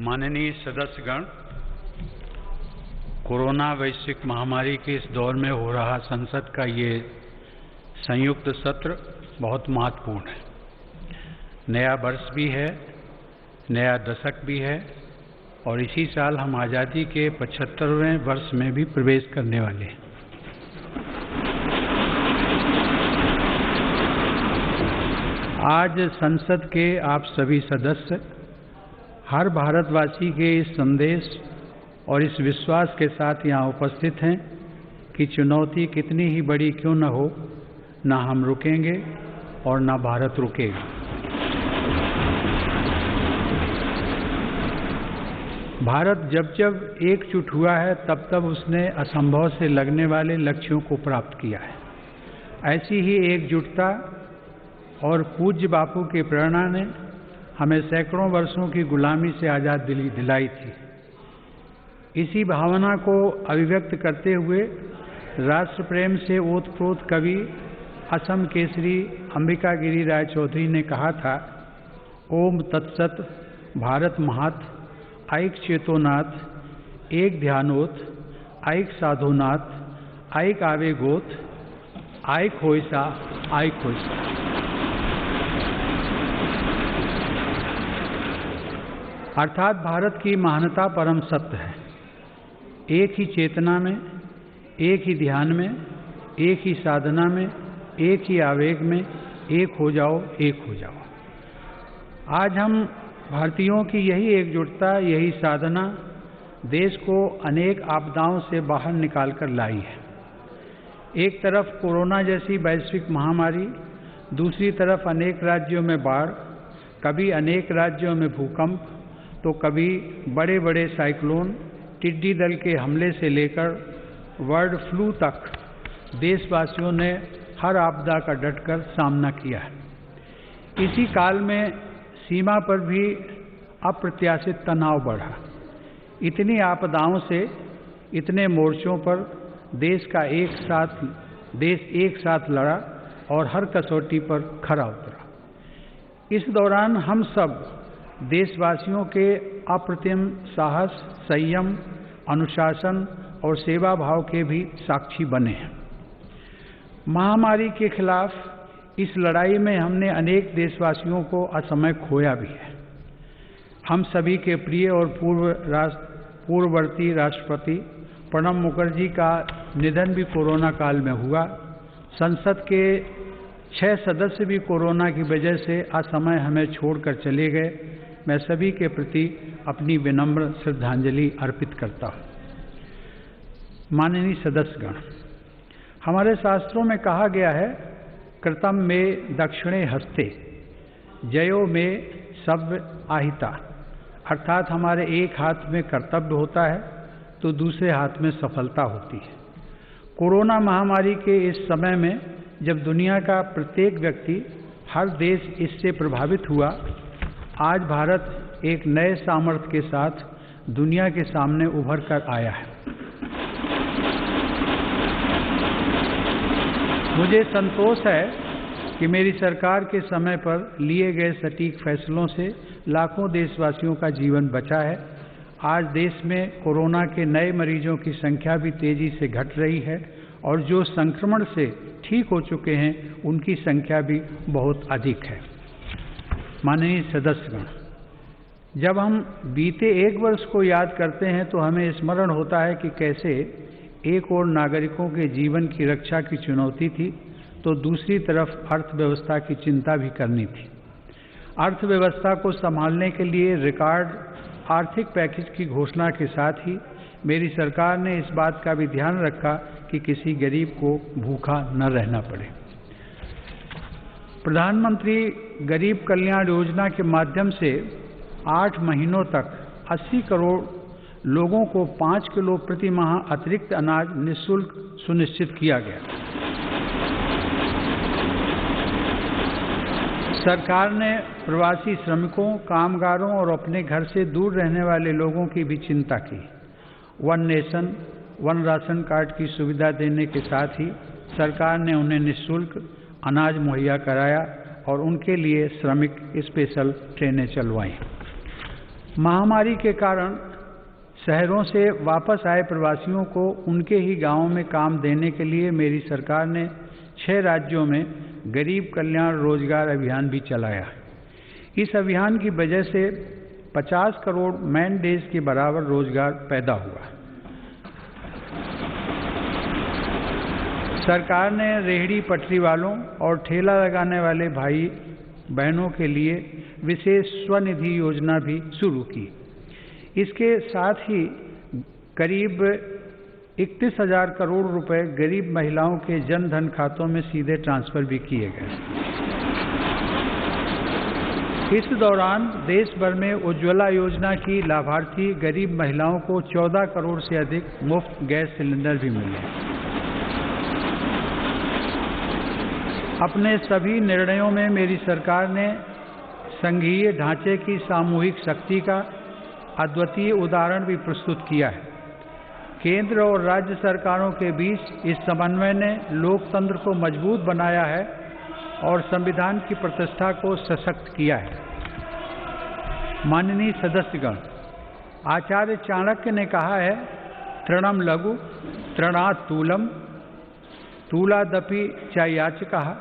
माननीय सदस्यगण, कोरोना वैश्विक महामारी के इस दौर में हो रहा संसद का ये संयुक्त सत्र बहुत महत्वपूर्ण है। नया वर्ष भी है, नया दशक भी है और इसी साल हम आज़ादी के 75वें वर्ष में भी प्रवेश करने वाले हैं। आज संसद के आप सभी सदस्य हर भारतवासी के इस संदेश और इस विश्वास के साथ यहाँ उपस्थित हैं कि चुनौती कितनी ही बड़ी क्यों न हो, न हम रुकेंगे और न भारत रुकेगा। भारत जब जब एकजुट हुआ है तब तब उसने असंभव से लगने वाले लक्ष्यों को प्राप्त किया है। ऐसी ही एकजुटता और पूज्य बापू की प्रेरणा ने हमें सैकड़ों वर्षों की गुलामी से आज़ादी दिलाई थी। इसी भावना को अभिव्यक्त करते हुए राष्ट्र प्रेम से ओतप्रोत कवि असम केसरी अंबिका गिरी राय चौधरी ने कहा था, ओम तत्सत भारत महत ऐक चेतोनाथ, एक ध्यानोत ऐक साधोनाथ, ऐक आवेगोत ऐक होइसा ऐक होइसा। अर्थात भारत की महानता परम सत्य है। एक ही चेतना में, एक ही ध्यान में, एक ही साधना में, एक ही आवेग में, एक हो जाओ, एक हो जाओ। आज हम भारतीयों की यही एकजुटता, यही साधना देश को अनेक आपदाओं से बाहर निकाल कर लाई है। एक तरफ कोरोना जैसी वैश्विक महामारी, दूसरी तरफ अनेक राज्यों में बाढ़, कभी अनेक राज्यों में भूकंप, तो कभी बड़े बड़े साइक्लोन, टिड्डी दल के हमले से लेकर बर्ड फ्लू तक देशवासियों ने हर आपदा का डटकर सामना किया है। इसी काल में सीमा पर भी अप्रत्याशित तनाव बढ़ा। इतनी आपदाओं से, इतने मोर्चों पर देश एक साथ लड़ा और हर कसौटी पर खरा उतरा। इस दौरान हम सब देशवासियों के अप्रतिम साहस, संयम, अनुशासन और सेवा भाव के भी साक्षी बने हैं। महामारी के खिलाफ इस लड़ाई में हमने अनेक देशवासियों को असमय खोया भी है। हम सभी के प्रिय और पूर्ववर्ती राष्ट्रपति प्रणब मुखर्जी का निधन भी कोरोना काल में हुआ। संसद के 6 सदस्य भी कोरोना की वजह से असमय हमें छोड़कर चले गए। मैं सभी के प्रति अपनी विनम्र श्रद्धांजलि अर्पित करता हूँ। माननीय सदस्यगण, हमारे शास्त्रों में कहा गया है, कृतम में दक्षिणे हस्ते जयो में सव्य आहिता। अर्थात हमारे एक हाथ में कर्तव्य होता है तो दूसरे हाथ में सफलता होती है। कोरोना महामारी के इस समय में जब दुनिया का प्रत्येक व्यक्ति, हर देश इससे प्रभावित हुआ, आज भारत एक नए सामर्थ्य के साथ दुनिया के सामने उभर कर आया है। मुझे संतोष है कि मेरी सरकार के समय पर लिए गए सटीक फैसलों से लाखों देशवासियों का जीवन बचा है। आज देश में कोरोना के नए मरीजों की संख्या भी तेजी से घट रही है और जो संक्रमण से ठीक हो चुके हैं उनकी संख्या भी बहुत अधिक है। माननीय सदस्यगण, जब हम बीते एक वर्ष को याद करते हैं तो हमें स्मरण होता है कि कैसे एक ओर नागरिकों के जीवन की रक्षा की चुनौती थी तो दूसरी तरफ अर्थव्यवस्था की चिंता भी करनी थी। अर्थव्यवस्था को संभालने के लिए रिकॉर्ड आर्थिक पैकेज की घोषणा के साथ ही मेरी सरकार ने इस बात का भी ध्यान रखा कि किसी गरीब को भूखा न रहना पड़े। प्रधानमंत्री गरीब कल्याण योजना के माध्यम से 8 महीनों तक 80 करोड़ लोगों को 5 किलो प्रति माह अतिरिक्त अनाज निःशुल्क सुनिश्चित किया गया। सरकार ने प्रवासी श्रमिकों, कामगारों और अपने घर से दूर रहने वाले लोगों की भी चिंता की। One nation, one ration card की सुविधा देने के साथ ही सरकार ने उन्हें निःशुल्क अनाज मुहैया कराया और उनके लिए श्रमिक स्पेशल ट्रेनें चलवाईं। महामारी के कारण शहरों से वापस आए प्रवासियों को उनके ही गांवों में काम देने के लिए मेरी सरकार ने 6 राज्यों में गरीब कल्याण रोजगार अभियान भी चलाया। इस अभियान की वजह से 50 करोड़ मैन डेज के बराबर रोजगार पैदा हुआ। सरकार ने रेहड़ी पटरी वालों और ठेला लगाने वाले भाई बहनों के लिए विशेष स्वनिधि योजना भी शुरू की। इसके साथ ही करीब 31,000 करोड़ रुपए गरीब महिलाओं के जन धन खातों में सीधे ट्रांसफर भी किए गए। इस दौरान देश भर में उज्ज्वला योजना की लाभार्थी गरीब महिलाओं को 14 करोड़ से अधिक मुफ्त गैस सिलेंडर भी मिले। अपने सभी निर्णयों में मेरी सरकार ने संघीय ढांचे की सामूहिक शक्ति का अद्वितीय उदाहरण भी प्रस्तुत किया है। केंद्र और राज्य सरकारों के बीच इस समन्वय ने लोकतंत्र को मजबूत बनाया है और संविधान की प्रतिष्ठा को सशक्त किया है। माननीय सदस्यगण, आचार्य चाणक्य ने कहा है, तृणम लघु तृणात् तूलम तूलादपि च याचकः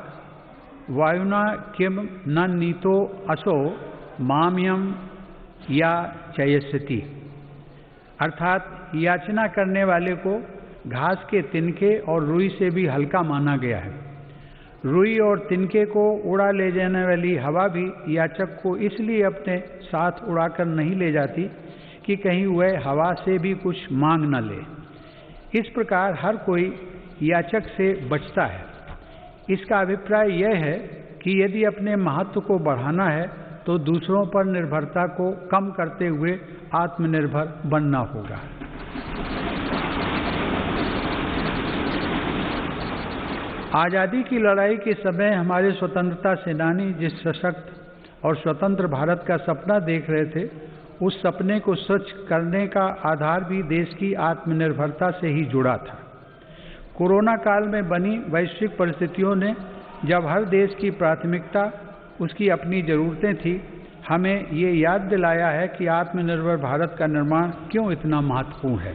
वायुना किम न नीतो असो माम्यम या चयस्यति। अर्थात याचना करने वाले को घास के तिनके और रुई से भी हल्का माना गया है। रुई और तिनके को उड़ा ले जाने वाली हवा भी याचक को इसलिए अपने साथ उड़ाकर नहीं ले जाती कि कहीं वह हवा से भी कुछ मांग न ले। इस प्रकार हर कोई याचक से बचता है। इसका अभिप्राय यह है कि यदि अपने महत्व को बढ़ाना है तो दूसरों पर निर्भरता को कम करते हुए आत्मनिर्भर बनना होगा। आज़ादी की लड़ाई के समय हमारे स्वतंत्रता सेनानी जिस सशक्त और स्वतंत्र भारत का सपना देख रहे थे, उस सपने को सच करने का आधार भी देश की आत्मनिर्भरता से ही जुड़ा था। कोरोना काल में बनी वैश्विक परिस्थितियों ने जब हर देश की प्राथमिकता उसकी अपनी ज़रूरतें थी, हमें ये याद दिलाया है कि आत्मनिर्भर भारत का निर्माण क्यों इतना महत्वपूर्ण है।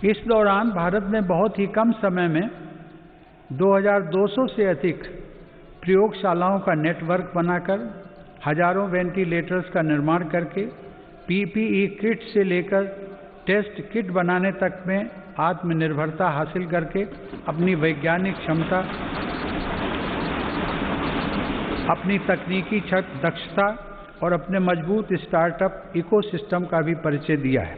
इस दौरान भारत ने बहुत ही कम समय में 2200 से अधिक प्रयोगशालाओं का नेटवर्क बनाकर हजारों वेंटिलेटर्स का निर्माण करके पीपीई किट से लेकर टेस्ट किट बनाने तक में आत्मनिर्भरता हासिल करके अपनी वैज्ञानिक क्षमता, अपनी तकनीकी दक्षता और अपने मजबूत स्टार्टअप इकोसिस्टम का भी परिचय दिया है।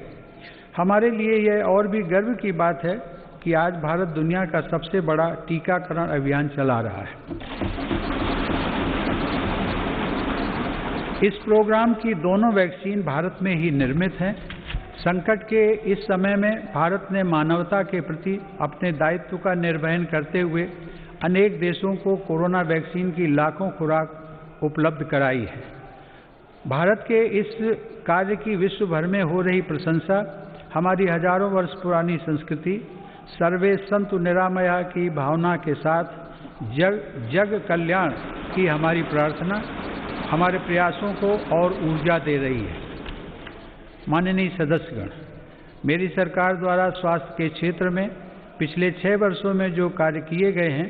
हमारे लिए यह और भी गर्व की बात है कि आज भारत दुनिया का सबसे बड़ा टीकाकरण अभियान चला रहा है। इस प्रोग्राम की दोनों वैक्सीन भारत में ही निर्मित हैं। संकट के इस समय में भारत ने मानवता के प्रति अपने दायित्व का निर्वहन करते हुए अनेक देशों को कोरोना वैक्सीन की लाखों खुराक उपलब्ध कराई है। भारत के इस कार्य की विश्व भर में हो रही प्रशंसा हमारी हजारों वर्ष पुरानी संस्कृति, सर्वे संतु निरामया की भावना के साथ जग कल्याण की हमारी प्रार्थना हमारे प्रयासों को और ऊर्जा दे रही है। माननीय सदस्यगण, मेरी सरकार द्वारा स्वास्थ्य के क्षेत्र में पिछले 6 वर्षों में जो कार्य किए गए हैं,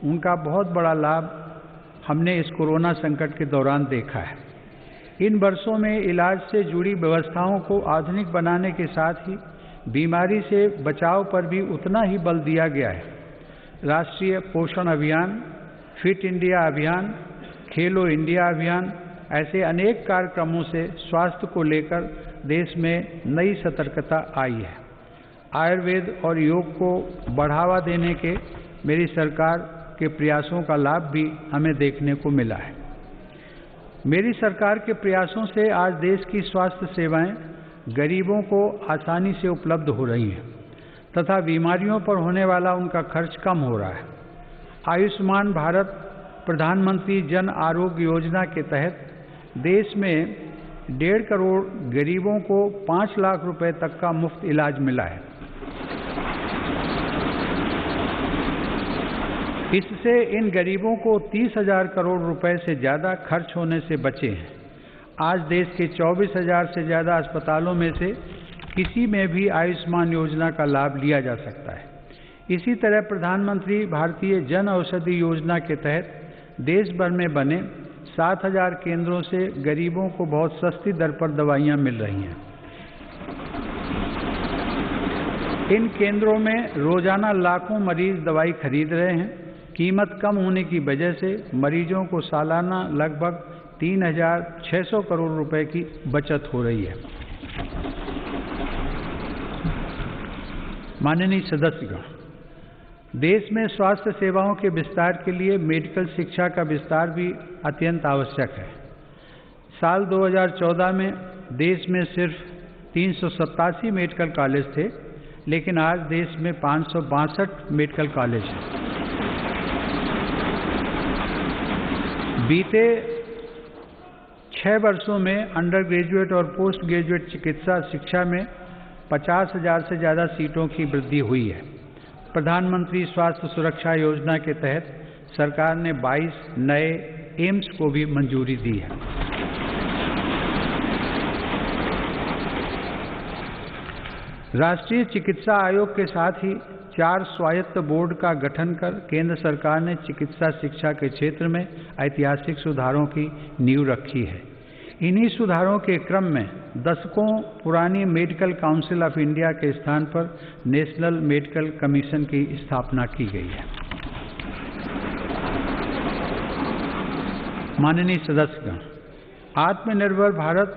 उनका बहुत बड़ा लाभ हमने इस कोरोना संकट के दौरान देखा है। इन वर्षों में इलाज से जुड़ी व्यवस्थाओं को आधुनिक बनाने के साथ ही बीमारी से बचाव पर भी उतना ही बल दिया गया है। राष्ट्रीय पोषण अभियान, फिट इंडिया अभियान, खेलो इंडिया अभियान, ऐसे अनेक कार्यक्रमों से स्वास्थ्य को लेकर देश में नई सतर्कता आई है। आयुर्वेद और योग को बढ़ावा देने के मेरी सरकार के प्रयासों का लाभ भी हमें देखने को मिला है। मेरी सरकार के प्रयासों से आज देश की स्वास्थ्य सेवाएं गरीबों को आसानी से उपलब्ध हो रही हैं तथा बीमारियों पर होने वाला उनका खर्च कम हो रहा है। आयुष्मान भारत प्रधानमंत्री जन आरोग्य योजना के तहत देश में 1.5 करोड़ गरीबों को 5 लाख रुपए तक का मुफ्त इलाज मिला है। इससे इन गरीबों को 30,000 करोड़ रुपए से ज़्यादा खर्च होने से बचे हैं। आज देश के 24,000 से ज़्यादा अस्पतालों में से किसी में भी आयुष्मान योजना का लाभ लिया जा सकता है। इसी तरह प्रधानमंत्री भारतीय जन औषधि योजना के तहत देश भर में बने 7,000 केंद्रों से गरीबों को बहुत सस्ती दर पर दवाइयाँ मिल रही हैं। इन केंद्रों में रोजाना लाखों मरीज दवाई खरीद रहे हैं। कीमत कम होने की वजह से मरीजों को सालाना लगभग 3,600 करोड़ रुपए की बचत हो रही है। माननीय सदस्यगण, देश में स्वास्थ्य सेवाओं के विस्तार के लिए मेडिकल शिक्षा का विस्तार भी अत्यंत आवश्यक है। साल 2014 में देश में सिर्फ 387 मेडिकल कॉलेज थे, लेकिन आज देश में 562 मेडिकल कॉलेज हैं। बीते 6 वर्षों में अंडर ग्रेजुएट और पोस्ट ग्रेजुएट चिकित्सा शिक्षा में 50,000 से ज़्यादा सीटों की वृद्धि हुई है। प्रधानमंत्री स्वास्थ्य सुरक्षा योजना के तहत सरकार ने 22 नए एम्स को भी मंजूरी दी है। राष्ट्रीय चिकित्सा आयोग के साथ ही 4 स्वायत्त बोर्ड का गठन कर केंद्र सरकार ने चिकित्सा शिक्षा के क्षेत्र में ऐतिहासिक सुधारों की नींव रखी है। इन्हीं सुधारों के क्रम में दशकों पुरानी मेडिकल काउंसिल ऑफ इंडिया के स्थान पर नेशनल मेडिकल कमीशन की स्थापना की गई है। माननीय सदस्यगण, आत्मनिर्भर भारत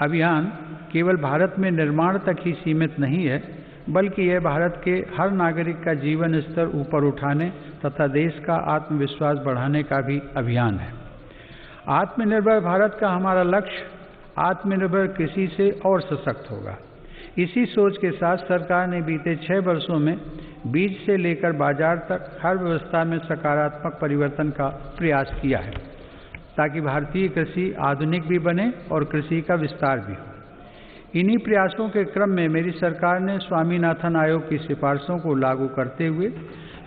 अभियान केवल भारत में निर्माण तक ही सीमित नहीं है, बल्कि यह भारत के हर नागरिक का जीवन स्तर ऊपर उठाने तथा देश का आत्मविश्वास बढ़ाने का भी अभियान है। आत्मनिर्भर भारत का हमारा लक्ष्य आत्मनिर्भर कृषि से और सशक्त होगा। इसी सोच के साथ सरकार ने बीते 6 वर्षों में बीज से लेकर बाजार तक हर व्यवस्था में सकारात्मक परिवर्तन का प्रयास किया है, ताकि भारतीय कृषि आधुनिक भी बने और कृषि का विस्तार भी हो। इन्हीं प्रयासों के क्रम में मेरी सरकार ने स्वामीनाथन आयोग की सिफारिशों को लागू करते हुए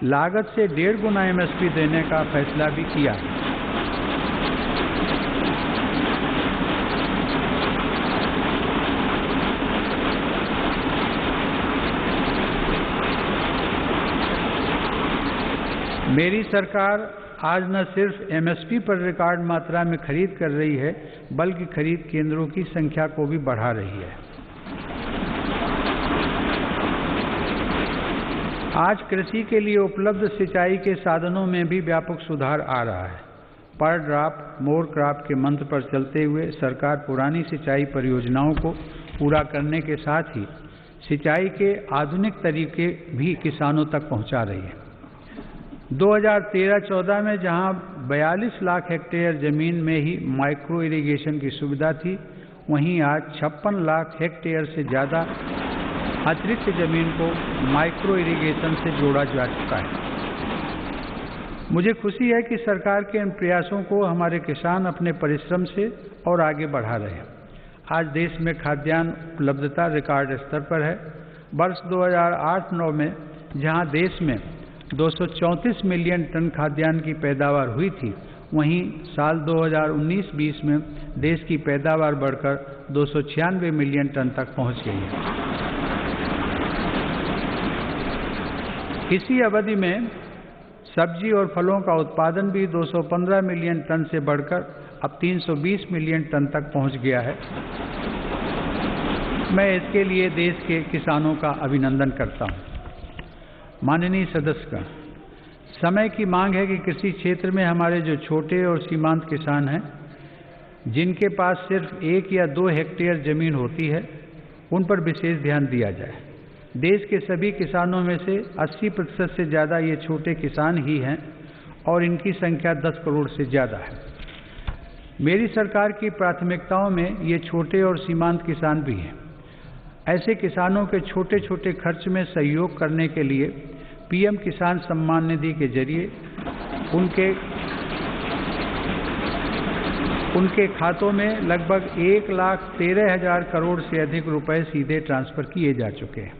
लागत से 1.5 गुना MSP देने का फैसला भी किया है। मेरी सरकार आज न सिर्फ MSP पर रिकॉर्ड मात्रा में खरीद कर रही है, बल्कि खरीद केंद्रों की संख्या को भी बढ़ा रही है। आज कृषि के लिए उपलब्ध सिंचाई के साधनों में भी व्यापक सुधार आ रहा है। पर ड्रॉप मोर क्रॉप के मंत्र पर चलते हुए सरकार पुरानी सिंचाई परियोजनाओं को पूरा करने के साथ ही सिंचाई के आधुनिक तरीके भी किसानों तक पहुंचा रही है। 2013-14 में जहां 42 लाख हेक्टेयर जमीन में ही माइक्रो इरिगेशन की सुविधा थी, वहीं आज 56 लाख हेक्टेयर से ज़्यादा अतिरिक्त जमीन को माइक्रो इरिगेशन से जोड़ा जा चुका है। मुझे खुशी है कि सरकार के इन प्रयासों को हमारे किसान अपने परिश्रम से और आगे बढ़ा रहे हैं। आज देश में खाद्यान्न उपलब्धता रिकॉर्ड स्तर पर है। वर्ष 2008-9 में जहां देश में 234 मिलियन टन खाद्यान्न की पैदावार हुई थी, वहीं साल 2019-20 में देश की पैदावार बढ़कर 296 मिलियन टन तक पहुंच गई है। इसी अवधि में सब्जी और फलों का उत्पादन भी 215 मिलियन टन से बढ़कर अब 320 मिलियन टन तक पहुंच गया है। मैं इसके लिए देश के किसानों का अभिनंदन करता हूं। माननीय सदस्यगण, समय की मांग है कि कृषि क्षेत्र में हमारे जो छोटे और सीमांत किसान हैं, जिनके पास सिर्फ 1 या 2 हेक्टेयर जमीन होती है, उन पर विशेष ध्यान दिया जाए। देश के सभी किसानों में से 80% से ज़्यादा ये छोटे किसान ही हैं और इनकी संख्या 10 करोड़ से ज़्यादा है। मेरी सरकार की प्राथमिकताओं में ये छोटे और सीमांत किसान भी हैं। ऐसे किसानों के छोटे छोटे खर्च में सहयोग करने के लिए PM किसान सम्मान निधि के जरिए उनके खातों में लगभग 1,13,000 करोड़ से अधिक रुपए सीधे ट्रांसफर किए जा चुके हैं।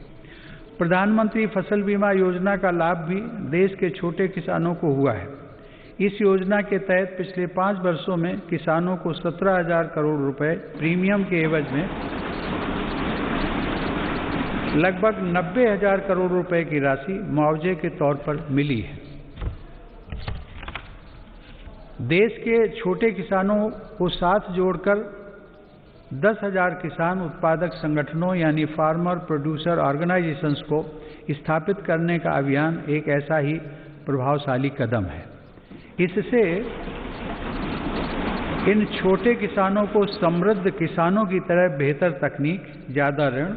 प्रधानमंत्री फसल बीमा योजना का लाभ भी देश के छोटे किसानों को हुआ है। इस योजना के तहत पिछले 5 वर्षों में किसानों को 17,000 करोड़ रुपए प्रीमियम के एवज में लगभग 90,000 करोड़ रुपए की राशि मुआवजे के तौर पर मिली है। देश के छोटे किसानों को साथ जोड़कर 10,000 किसान उत्पादक संगठनों यानी फार्मर प्रोड्यूसर ऑर्गेनाइजेशंस को स्थापित करने का अभियान एक ऐसा ही प्रभावशाली कदम है। इससे इन छोटे किसानों को समृद्ध किसानों की तरह बेहतर तकनीक, ज़्यादा ऋण,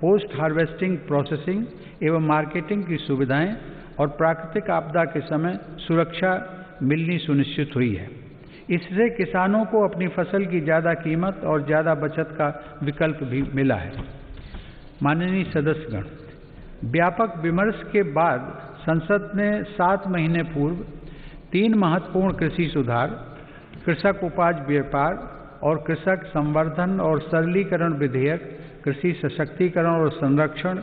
पोस्ट हार्वेस्टिंग प्रोसेसिंग एवं मार्केटिंग की सुविधाएं और प्राकृतिक आपदा के समय सुरक्षा मिलनी सुनिश्चित हुई है। इससे किसानों को अपनी फसल की ज़्यादा कीमत और ज़्यादा बचत का विकल्प भी मिला है। माननीय सदस्यगण, व्यापक विमर्श के बाद संसद ने 7 महीने पूर्व 3 महत्वपूर्ण कृषि सुधार, कृषक उपज व्यापार और कृषक संवर्धन और सरलीकरण विधेयक, कृषि सशक्तिकरण और संरक्षण,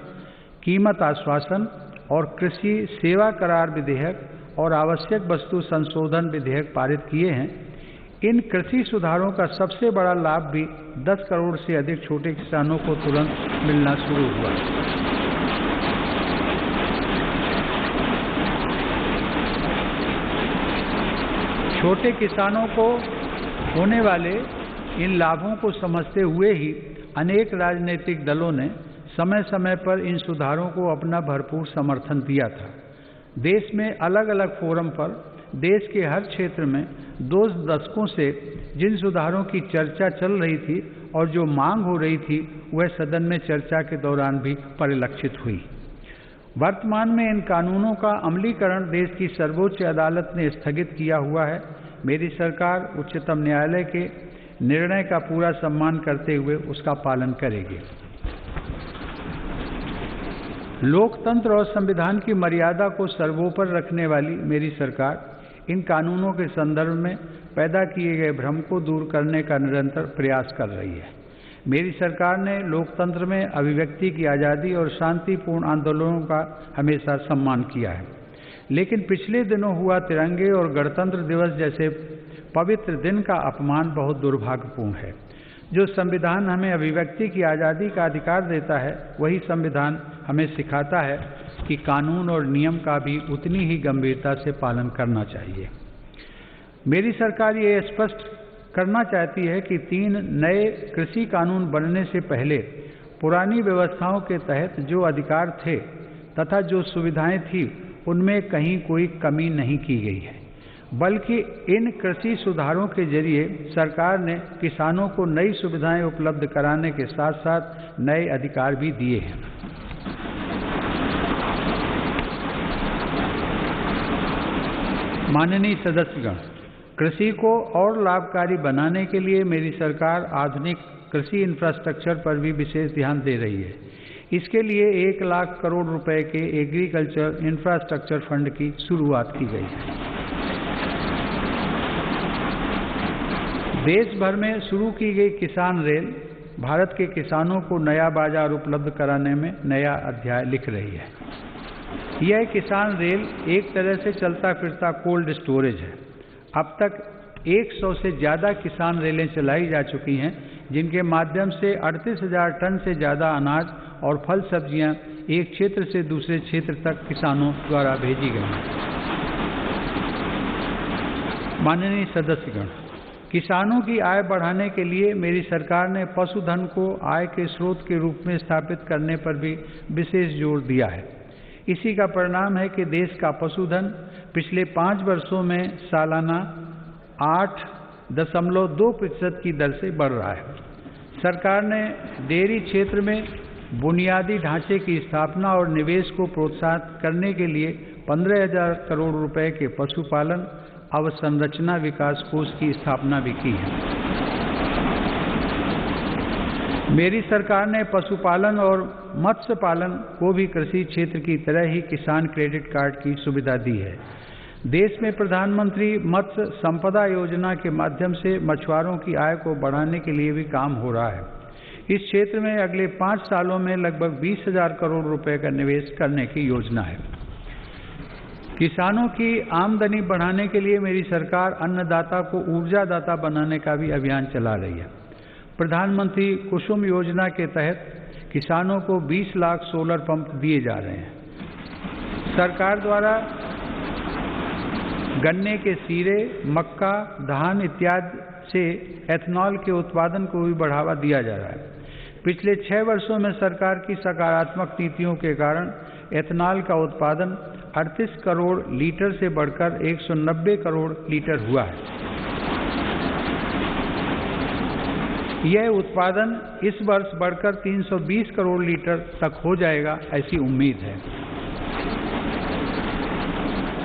कीमत आश्वासन और कृषि सेवा करार विधेयक और आवश्यक वस्तु संशोधन विधेयक पारित किए हैं। इन कृषि सुधारों का सबसे बड़ा लाभ भी 10 करोड़ से अधिक छोटे किसानों को तुरंत मिलना शुरू हुआ। छोटे किसानों को होने वाले इन लाभों को समझते हुए ही अनेक राजनीतिक दलों ने समय समय पर इन सुधारों को अपना भरपूर समर्थन दिया था। देश में अलग अलग फोरम पर देश के हर क्षेत्र में 2 दशकों से जिन सुधारों की चर्चा चल रही थी और जो मांग हो रही थी, वह सदन में चर्चा के दौरान भी परिलक्षित हुई। वर्तमान में इन कानूनों का अमलीकरण देश की सर्वोच्च अदालत ने स्थगित किया हुआ है। मेरी सरकार उच्चतम न्यायालय के निर्णय का पूरा सम्मान करते हुए उसका पालन करेगी। लोकतंत्र और संविधान की मर्यादा को सर्वोपरि रखने वाली मेरी सरकार इन कानूनों के संदर्भ में पैदा किए गए भ्रम को दूर करने का निरंतर प्रयास कर रही है। मेरी सरकार ने लोकतंत्र में अभिव्यक्ति की आज़ादी और शांतिपूर्ण आंदोलनों का हमेशा सम्मान किया है, लेकिन पिछले दिनों हुआ तिरंगे और गणतंत्र दिवस जैसे पवित्र दिन का अपमान बहुत दुर्भाग्यपूर्ण है। जो संविधान हमें अभिव्यक्ति की आज़ादी का अधिकार देता है, वही संविधान हमें सिखाता है कि कानून और नियम का भी उतनी ही गंभीरता से पालन करना चाहिए। मेरी सरकार ये स्पष्ट करना चाहती है कि 3 नए कृषि कानून बनने से पहले पुरानी व्यवस्थाओं के तहत जो अधिकार थे तथा जो सुविधाएं थी, उनमें कहीं कोई कमी नहीं की गई है, बल्कि इन कृषि सुधारों के जरिए सरकार ने किसानों को नई सुविधाएं उपलब्ध कराने के साथ साथ नए अधिकार भी दिए हैं। माननीय सदस्यगण, कृषि को और लाभकारी बनाने के लिए मेरी सरकार आधुनिक कृषि इंफ्रास्ट्रक्चर पर भी विशेष ध्यान दे रही है। इसके लिए 1 लाख करोड़ रुपए के एग्रीकल्चर इंफ्रास्ट्रक्चर फंड की शुरुआत की गई है। देश भर में शुरू की गई किसान रेल भारत के किसानों को नया बाजार उपलब्ध कराने में नया अध्याय लिख रही है। यह किसान रेल एक तरह से चलता फिरता कोल्ड स्टोरेज है। अब तक 100 से ज़्यादा किसान रेलें चलाई जा चुकी हैं, जिनके माध्यम से 38,000 टन से ज़्यादा अनाज और फल सब्जियां एक क्षेत्र से दूसरे क्षेत्र तक किसानों द्वारा भेजी गई हैं। माननीय सदस्यगण, किसानों की आय बढ़ाने के लिए मेरी सरकार ने पशुधन को आय के स्रोत के रूप में स्थापित करने पर भी विशेष जोर दिया है। इसी का परिणाम है कि देश का पशुधन पिछले 5 वर्षों में सालाना 8.2% की दर से बढ़ रहा है। सरकार ने डेयरी क्षेत्र में बुनियादी ढांचे की स्थापना और निवेश को प्रोत्साहित करने के लिए 15,000 करोड़ रुपए के पशुपालन अवसंरचना विकास कोष की स्थापना भी की है। मेरी सरकार ने पशुपालन और मत्स्य पालन को भी कृषि क्षेत्र की तरह ही किसान क्रेडिट कार्ड की सुविधा दी है। देश में प्रधानमंत्री मत्स्य संपदा योजना के माध्यम से मछुआरों की आय को बढ़ाने के लिए भी काम हो रहा है। इस क्षेत्र में अगले 5 सालों में लगभग 20,000 करोड़ रुपए का निवेश करने की योजना है। किसानों की आमदनी बढ़ाने के लिए मेरी सरकार अन्नदाता को ऊर्जादाता बनाने का भी अभियान चला रही है। प्रधानमंत्री कुसुम योजना के तहत किसानों को 20 लाख सोलर पंप दिए जा रहे हैं। सरकार द्वारा गन्ने के सीरे, मक्का, धान इत्यादि से एथनॉल के उत्पादन को भी बढ़ावा दिया जा रहा है। पिछले 6 वर्षों में सरकार की सकारात्मक नीतियों के कारण एथनॉल का उत्पादन 38 करोड़ लीटर से बढ़कर 190 करोड़ लीटर हुआ है। यह उत्पादन इस वर्ष बढ़कर 320 करोड़ लीटर तक हो जाएगा, ऐसी उम्मीद है।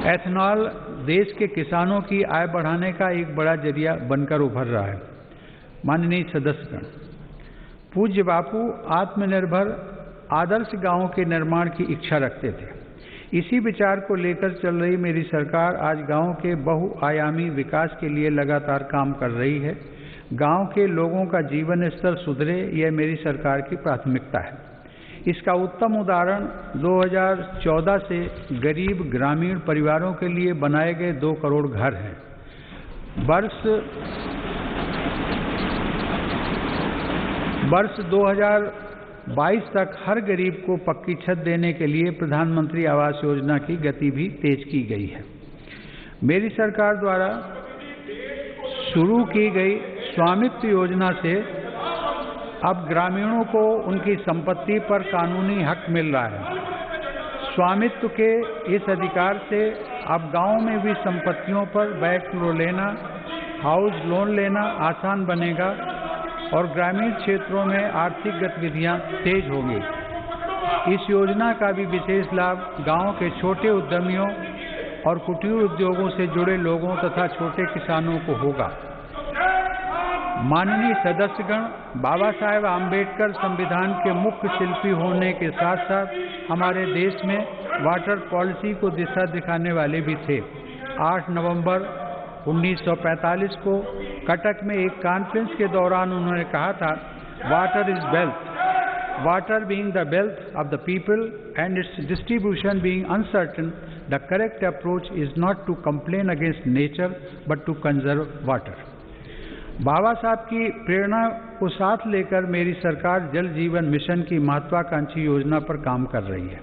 एथनॉल देश के किसानों की आय बढ़ाने का एक बड़ा जरिया बनकर उभर रहा है। माननीय सदस्यगण, पूज्य बापू आत्मनिर्भर आदर्श गांव के निर्माण की इच्छा रखते थे। इसी विचार को लेकर चल रही मेरी सरकार आज गांव के बहुआयामी विकास के लिए लगातार काम कर रही है। गांव के लोगों का जीवन स्तर सुधरे, यह मेरी सरकार की प्राथमिकता है। इसका उत्तम उदाहरण 2014 से गरीब ग्रामीण परिवारों के लिए बनाए गए 2 करोड़ घर हैं। वर्ष 2022 तक हर गरीब को पक्की छत देने के लिए प्रधानमंत्री आवास योजना की गति भी तेज की गई है। मेरी सरकार द्वारा शुरू की गई स्वामित्व योजना से अब ग्रामीणों को उनकी संपत्ति पर कानूनी हक मिल रहा है। स्वामित्व के इस अधिकार से अब गांव में भी संपत्तियों पर बैंक लोन लेना, हाउस लोन लेना आसान बनेगा और ग्रामीण क्षेत्रों में आर्थिक गतिविधियां तेज होंगी। इस योजना का भी विशेष लाभ गांव के छोटे उद्यमियों और कुटीर उद्योगों से जुड़े लोगों तथा छोटे किसानों को होगा। माननीय सदस्यगण, बाबा साहेब आम्बेडकर संविधान के मुख्य शिल्पी होने के साथ साथ हमारे देश में वाटर पॉलिसी को दिशा दिखाने वाले भी थे। 8 नवंबर 1945 को कटक में एक कॉन्फ्रेंस के दौरान उन्होंने कहा था, water is wealth, water being the wealth of the people and its distribution being uncertain, the correct approach is not to complain against nature but to conserve water. Baba Saheb की प्रेरणा को साथ लेकर मेरी सरकार जल जीवन मिशन की महत्वाकांक्षी योजना पर काम कर रही है।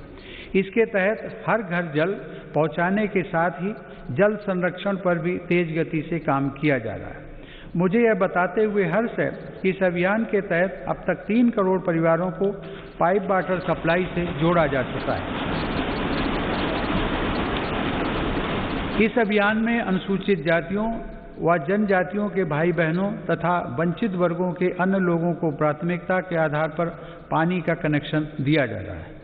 इसके तहत हर घर जल पहुंचाने के साथ ही जल संरक्षण पर भी तेज गति से काम किया जा रहा है। मुझे यह बताते हुए हर्ष है कि इस अभियान के तहत अब तक 3 करोड़ परिवारों को पाइप वाटर सप्लाई से जोड़ा जा चुका है। इस अभियान में अनुसूचित जातियों व जनजातियों के भाई बहनों तथा वंचित वर्गों के अन्य लोगों को प्राथमिकता के आधार पर पानी का कनेक्शन दिया जा रहा है।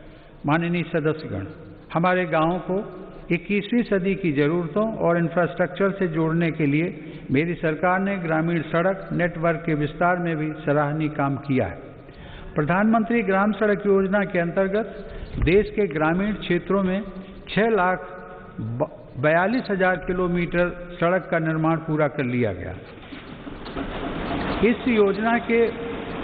माननीय सदस्यगण, हमारे गांवों को 21वीं सदी की जरूरतों और इंफ्रास्ट्रक्चर से जोड़ने के लिए मेरी सरकार ने ग्रामीण सड़क नेटवर्क के विस्तार में भी सराहनीय काम किया है। प्रधानमंत्री ग्राम सड़क योजना के अंतर्गत देश के ग्रामीण क्षेत्रों में 6,42,000 किलोमीटर सड़क का निर्माण पूरा कर लिया गया। इस योजना के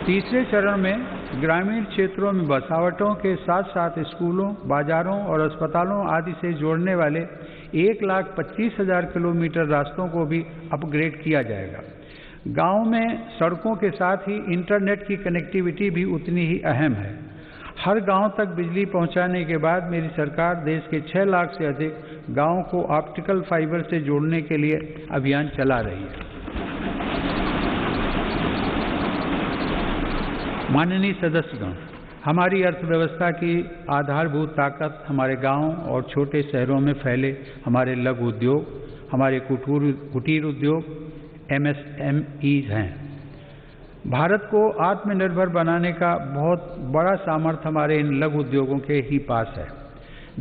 तीसरे चरण में ग्रामीण क्षेत्रों में बसावटों के साथ साथ स्कूलों, बाजारों और अस्पतालों आदि से जोड़ने वाले 1,25,000 किलोमीटर रास्तों को भी अपग्रेड किया जाएगा। गांव में सड़कों के साथ ही इंटरनेट की कनेक्टिविटी भी उतनी ही अहम है। हर गांव तक बिजली पहुंचाने के बाद मेरी सरकार देश के 6 लाख से अधिक गांवों को ऑप्टिकल फाइबर से जोड़ने के लिए अभियान चला रही है। माननीय सदस्यगण, हमारी अर्थव्यवस्था की आधारभूत ताकत हमारे गांव और छोटे शहरों में फैले हमारे लघु उद्योग, हमारे कुटीर उद्योग MSMEs हैं। भारत को आत्मनिर्भर बनाने का बहुत बड़ा सामर्थ्य हमारे इन लघु उद्योगों के ही पास है।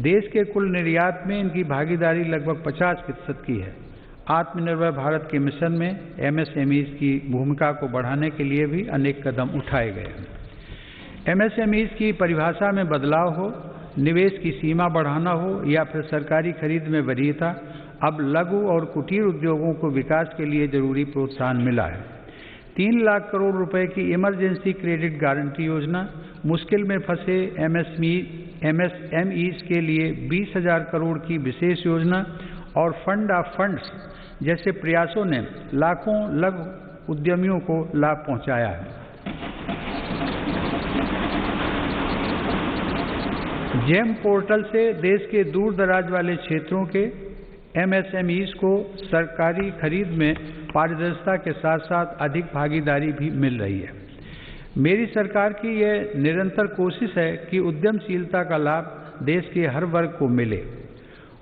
देश के कुल निर्यात में इनकी भागीदारी लगभग 50% की है। आत्मनिर्भर भारत के मिशन में MSMEs की भूमिका को बढ़ाने के लिए भी अनेक कदम उठाए गए हैं। MSMEs की परिभाषा में बदलाव हो, निवेश की सीमा बढ़ाना हो या फिर सरकारी खरीद में वरीयता, अब लघु और कुटीर उद्योगों को विकास के लिए जरूरी प्रोत्साहन मिला है। 3 लाख करोड़ रुपए की इमरजेंसी क्रेडिट गारंटी योजना मुश्किल में फंसे MSME MSMEs के लिए 20,000 करोड़ की विशेष योजना और फंड ऑफ फंड्स जैसे प्रयासों ने लाखों लघु उद्यमियों को लाभ पहुंचाया है। जेम पोर्टल से देश के दूर दराज वाले क्षेत्रों के MSMEs को सरकारी खरीद में पारदर्शिता के साथ साथ अधिक भागीदारी भी मिल रही है। मेरी सरकार की यह निरंतर कोशिश है कि उद्यमशीलता का लाभ देश के हर वर्ग को मिले।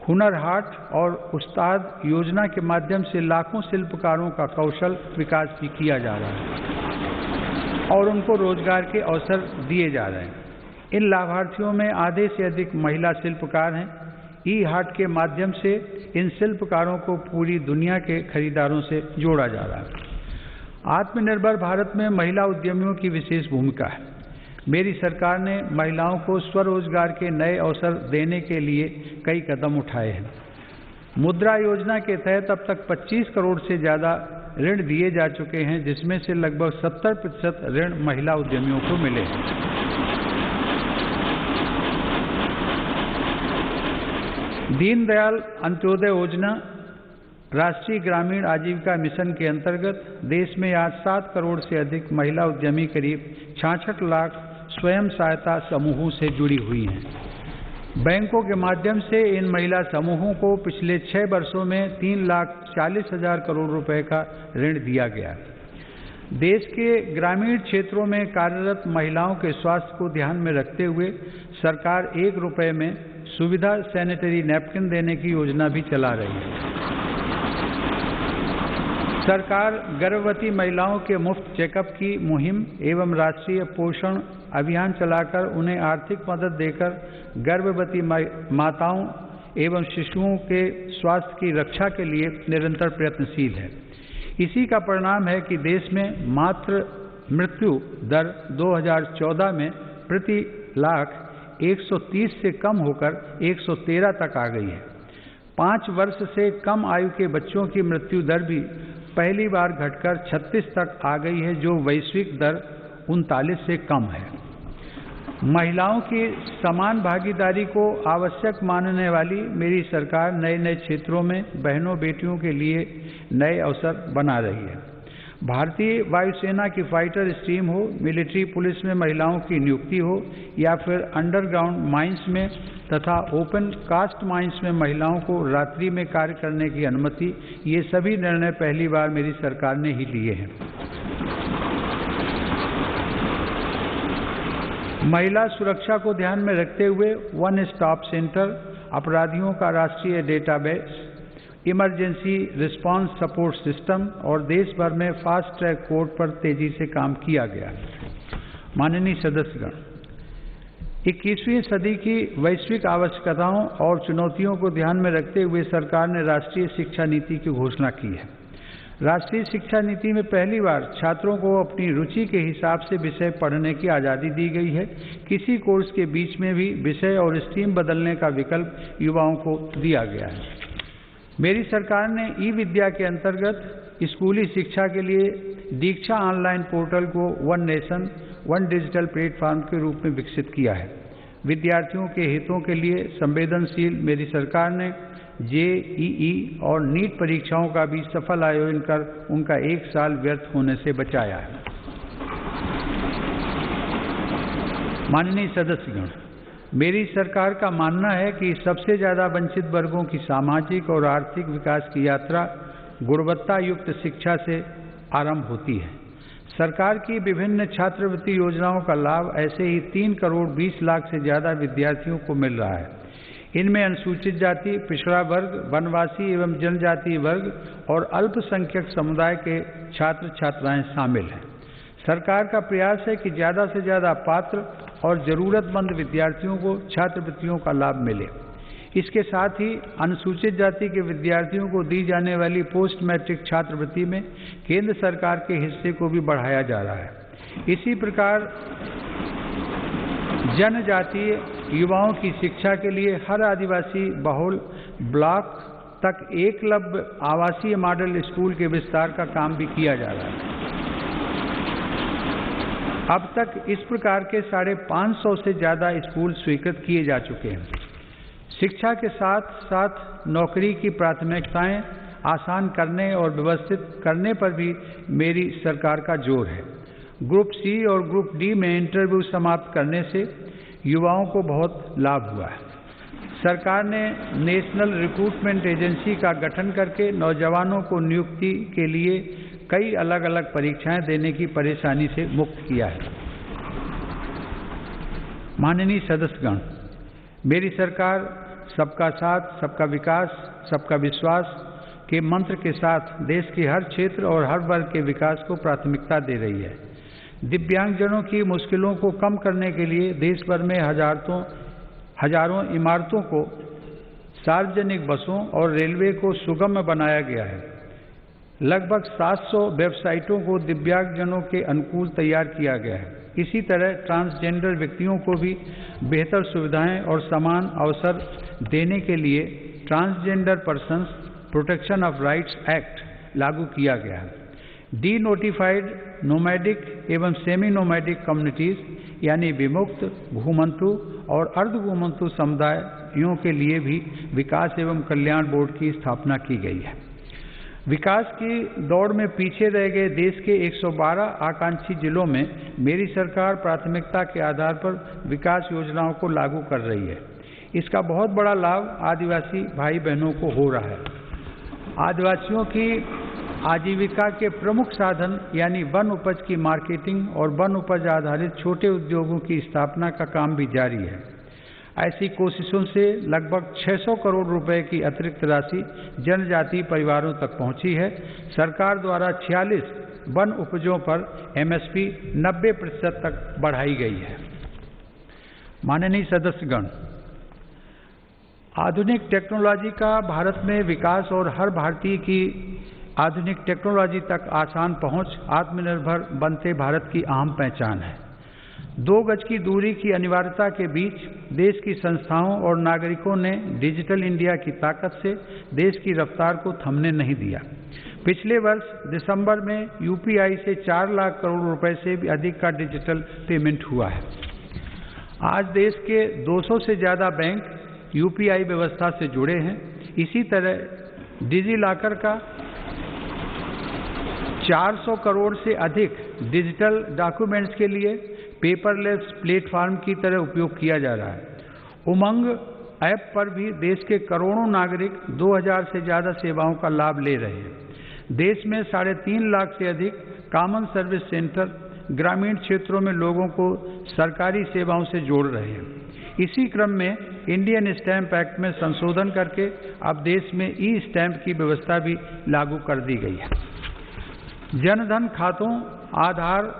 हुनर हाट और उस्ताद योजना के माध्यम से लाखों शिल्पकारों का कौशल विकास भी किया जा रहा है और उनको रोजगार के अवसर दिए जा रहे हैं। इन लाभार्थियों में आधे से अधिक महिला शिल्पकार हैं। ई-हाट के माध्यम से इन शिल्पकारों को पूरी दुनिया के खरीदारों से जोड़ा जा रहा है। आत्मनिर्भर भारत में महिला उद्यमियों की विशेष भूमिका है। मेरी सरकार ने महिलाओं को स्वरोजगार के नए अवसर देने के लिए कई कदम उठाए हैं। मुद्रा योजना के तहत अब तक 25 करोड़ से ज़्यादा ऋण दिए जा चुके हैं, जिसमें से लगभग 70% ऋण महिला उद्यमियों को मिले हैं। दीनदयाल अंत्योदय योजना राष्ट्रीय ग्रामीण आजीविका मिशन के अंतर्गत देश में आज 7 करोड़ से अधिक महिला उद्यमी करीब 66 लाख स्वयं सहायता समूहों से जुड़ी हुई हैं। बैंकों के माध्यम से इन महिला समूहों को पिछले 6 वर्षों में 3,40,000 करोड़ रुपए का ऋण दिया गया। देश के ग्रामीण क्षेत्रों में कार्यरत महिलाओं के स्वास्थ्य को ध्यान में रखते हुए सरकार 1 रुपए में सुविधा सैनिटरी नैपकिन देने की योजना भी चला रही है। सरकार गर्भवती महिलाओं के मुफ्त चेकअप की मुहिम एवं राष्ट्रीय पोषण अभियान चलाकर उन्हें आर्थिक मदद देकर गर्भवती माताओं एवं शिशुओं के स्वास्थ्य की रक्षा के लिए निरंतर प्रयत्नशील है। इसी का परिणाम है कि देश में मातृ मृत्यु दर 2014 में प्रति लाख 130 से कम होकर 113 तक आ गई है। 5 वर्ष से कम आयु के बच्चों की मृत्यु दर भी पहली बार घटकर 36 तक आ गई है, जो वैश्विक दर 39 से कम है। महिलाओं की समान भागीदारी को आवश्यक मानने वाली मेरी सरकार नए नए क्षेत्रों में बहनों बेटियों के लिए नए अवसर बना रही है। भारतीय वायुसेना की फाइटर स्ट्रीम हो, मिलिट्री पुलिस में महिलाओं की नियुक्ति हो या फिर अंडरग्राउंड माइंस में तथा ओपन कास्ट माइंस में महिलाओं को रात्रि में कार्य करने की अनुमति, ये सभी निर्णय पहली बार मेरी सरकार ने ही लिए हैं। महिला सुरक्षा को ध्यान में रखते हुए वन स्टॉप सेंटर, अपराधियों का राष्ट्रीय database, emergency response support system और देश भर में फास्ट ट्रैक कोर्ट पर तेजी से काम किया गया। माननीय सदस्यगण, 21वीं सदी की वैश्विक आवश्यकताओं और चुनौतियों को ध्यान में रखते हुए सरकार ने राष्ट्रीय शिक्षा नीति की घोषणा की है। राष्ट्रीय शिक्षा नीति में पहली बार छात्रों को अपनी रुचि के हिसाब से विषय पढ़ने की आज़ादी दी गई है। किसी कोर्स के बीच में भी विषय और स्ट्रीम बदलने का विकल्प युवाओं को दिया गया है। मेरी सरकार ने ई-विद्या के अंतर्गत स्कूली शिक्षा के लिए दीक्षा ऑनलाइन पोर्टल को one nation one digital platform के रूप में विकसित किया है। विद्यार्थियों के हितों के लिए संवेदनशील मेरी सरकार ने JEE और नीट परीक्षाओं का भी सफल आयोजन कर उनका 1 साल व्यर्थ होने से बचाया है। माननीय सदस्यगण, मेरी सरकार का मानना है कि सबसे ज़्यादा वंचित वर्गों की सामाजिक और आर्थिक विकास की यात्रा गुणवत्ता युक्त शिक्षा से आरंभ होती है। सरकार की विभिन्न छात्रवृत्ति योजनाओं का लाभ ऐसे ही 3 करोड़ 20 लाख से ज़्यादा विद्यार्थियों को मिल रहा है। इनमें अनुसूचित जाति, पिछड़ा वर्ग, वनवासी एवं जनजातीय वर्ग और अल्पसंख्यक समुदाय के छात्र छात्राएं शामिल हैं। सरकार का प्रयास है कि ज़्यादा से ज़्यादा पात्र और ज़रूरतमंद विद्यार्थियों को छात्रवृत्तियों का लाभ मिले। इसके साथ ही अनुसूचित जाति के विद्यार्थियों को दी जाने वाली पोस्ट मैट्रिक छात्रवृत्ति में केंद्र सरकार के हिस्से को भी बढ़ाया जा रहा है। इसी प्रकार जनजातीय युवाओं की शिक्षा के लिए हर आदिवासी बहुल ब्लॉक तक एकलव्य आवासीय मॉडल स्कूल के विस्तार का काम भी किया जा रहा है। अब तक इस प्रकार के 550 से ज़्यादा स्कूल स्वीकृत किए जा चुके हैं। शिक्षा के साथ साथ नौकरी की प्राथमिकताएं आसान करने और व्यवस्थित करने पर भी मेरी सरकार का जोर है। ग्रुप सी और ग्रुप डी में इंटरव्यू समाप्त करने से युवाओं को बहुत लाभ हुआ है। सरकार ने नेशनल रिक्रूटमेंट एजेंसी का गठन करके नौजवानों को नियुक्ति के लिए कई अलग अलग परीक्षाएं देने की परेशानी से मुक्त किया है। माननीय सदस्यगण, मेरी सरकार सबका साथ, सबका विकास, सबका विश्वास के मंत्र के साथ देश के हर क्षेत्र और हर वर्ग के विकास को प्राथमिकता दे रही है। दिव्यांगजनों की मुश्किलों को कम करने के लिए देश भर में हजारों इमारतों को, सार्वजनिक बसों और रेलवे को सुगम बनाया गया है। लगभग 700 वेबसाइटों को दिव्यांगजनों के अनुकूल तैयार किया गया है। इसी तरह ट्रांसजेंडर व्यक्तियों को भी बेहतर सुविधाएं और समान अवसर देने के लिए transgender persons protection of rights act लागू किया गया है। डी नोटिफाइड नोमैडिक एवं सेमी नोमैडिक कम्युनिटीज यानी विमुक्त, घुमंतु और अर्ध घुमंतु समुदायों के लिए भी विकास एवं कल्याण बोर्ड की स्थापना की गई है। विकास की दौड़ में पीछे रह गए देश के 112 आकांक्षी जिलों में मेरी सरकार प्राथमिकता के आधार पर विकास योजनाओं को लागू कर रही है। इसका बहुत बड़ा लाभ आदिवासी भाई बहनों को हो रहा है। आदिवासियों की आजीविका के प्रमुख साधन यानी वन उपज की मार्केटिंग और वन उपज आधारित छोटे उद्योगों की स्थापना का काम भी जारी है। ऐसी कोशिशों से लगभग 600 करोड़ रुपए की अतिरिक्त राशि जनजातीय परिवारों तक पहुंची है। सरकार द्वारा 46 वन उपजों पर MSP 90% तक बढ़ाई गई है। माननीय सदस्यगण, आधुनिक टेक्नोलॉजी का भारत में विकास और हर भारतीय की आधुनिक टेक्नोलॉजी तक आसान पहुंच आत्मनिर्भर बनते भारत की अहम पहचान है। 2 गज की दूरी की अनिवार्यता के बीच देश की संस्थाओं और नागरिकों ने डिजिटल इंडिया की ताकत से देश की रफ्तार को थमने नहीं दिया। पिछले वर्ष दिसंबर में UPI से 4 लाख करोड़ रुपए से भी अधिक का डिजिटल पेमेंट हुआ है। आज देश के 200 से ज़्यादा बैंक UPI व्यवस्था से जुड़े हैं। इसी तरह डिजिलॉकर का 400 करोड़ से अधिक डिजिटल डॉक्यूमेंट्स के लिए पेपरलेस प्लेटफॉर्म की तरह उपयोग किया जा रहा है। उमंग ऐप पर भी देश के करोड़ों नागरिक 2000 से ज़्यादा सेवाओं का लाभ ले रहे हैं। देश में 3.5 लाख से अधिक कॉमन सर्विस सेंटर ग्रामीण क्षेत्रों में लोगों को सरकारी सेवाओं से जोड़ रहे हैं। इसी क्रम में इंडियन स्टैंप एक्ट में संशोधन करके अब देश में ई-स्टैंप की व्यवस्था भी लागू कर दी गई है। जनधन खातों, आधार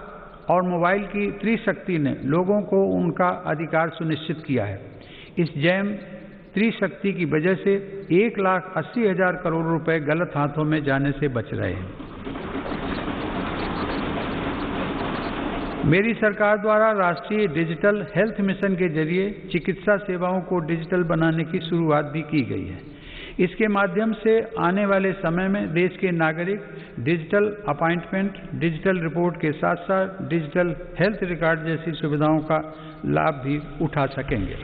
और मोबाइल की त्रिशक्ति ने लोगों को उनका अधिकार सुनिश्चित किया है। इस जैम त्रिशक्ति की वजह से 1,80,000 करोड़ रुपए गलत हाथों में जाने से बच रहे हैं। मेरी सरकार द्वारा राष्ट्रीय डिजिटल हेल्थ मिशन के जरिए चिकित्सा सेवाओं को डिजिटल बनाने की शुरुआत भी की गई है। इसके माध्यम से आने वाले समय में देश के नागरिक डिजिटल अपॉइंटमेंट, डिजिटल रिपोर्ट के साथ साथ डिजिटल हेल्थ रिकॉर्ड जैसी सुविधाओं का लाभ भी उठा सकेंगे।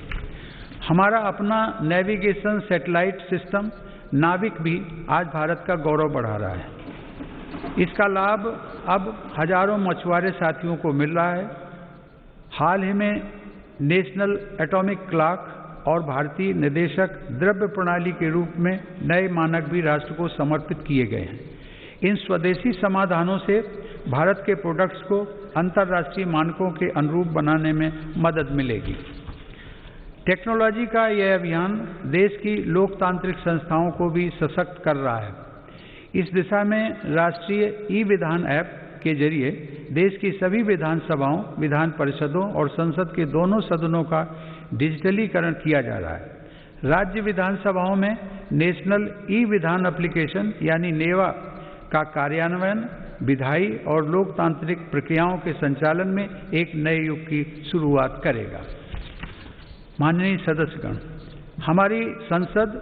हमारा अपना नेविगेशन सैटेलाइट सिस्टम नाविक भी आज भारत का गौरव बढ़ा रहा है। इसका लाभ अब हजारों मछुआरे साथियों को मिल रहा है। हाल ही में नेशनल एटॉमिक क्लॉक और भारतीय निर्देशक द्रव्य प्रणाली के रूप में नए मानक भी राष्ट्र को समर्पित किए गए हैं। इन स्वदेशी समाधानों से भारत के प्रोडक्ट्स को अंतर्राष्ट्रीय मानकों के अनुरूप बनाने में मदद मिलेगी। टेक्नोलॉजी का यह अभियान देश की लोकतांत्रिक संस्थाओं को भी सशक्त कर रहा है। इस दिशा में राष्ट्रीय ई-विधान ऐप के जरिए देश की सभी विधानसभाओं, विधान परिषदों और संसद के दोनों सदनों का डिजिटलीकरण किया जा रहा है। राज्य विधानसभाओं में नेशनल ई-विधान एप्लीकेशन यानी नेवा का कार्यान्वयन विधायी और लोकतांत्रिक प्रक्रियाओं के संचालन में एक नए युग की शुरुआत करेगा। माननीय सदस्यगण, हमारी संसद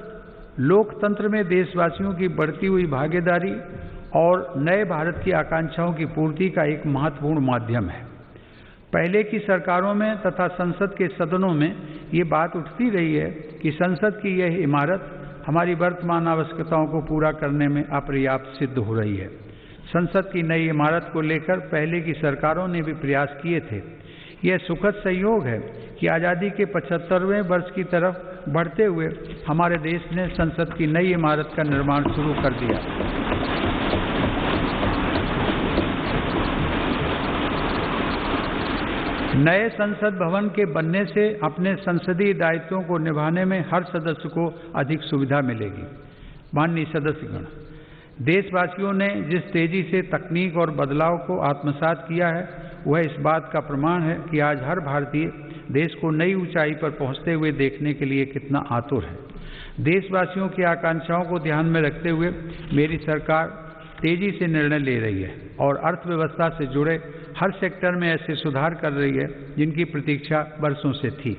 लोकतंत्र में देशवासियों की बढ़ती हुई भागीदारी और नए भारत की आकांक्षाओं की पूर्ति का एक महत्वपूर्ण माध्यम है। पहले की सरकारों में तथा संसद के सदनों में ये बात उठती रही है कि संसद की यह इमारत हमारी वर्तमान आवश्यकताओं को पूरा करने में अपर्याप्त सिद्ध हो रही है। संसद की नई इमारत को लेकर पहले की सरकारों ने भी प्रयास किए थे। यह सुखद संयोग है कि आज़ादी के 75वें वर्ष की तरफ बढ़ते हुए हमारे देश ने संसद की नई इमारत का निर्माण शुरू कर दिया। नए संसद भवन के बनने से अपने संसदीय दायित्वों को निभाने में हर सदस्य को अधिक सुविधा मिलेगी। माननीय सदस्यगण, देशवासियों ने जिस तेजी से तकनीक और बदलाव को आत्मसात किया है वह इस बात का प्रमाण है कि आज हर भारतीय देश को नई ऊंचाई पर पहुंचते हुए देखने के लिए कितना आतुर है। देशवासियों की आकांक्षाओं को ध्यान में रखते हुए मेरी सरकार तेजी से निर्णय ले रही है और अर्थव्यवस्था से जुड़े हर सेक्टर में ऐसे सुधार कर रही है जिनकी प्रतीक्षा वर्षों से थी।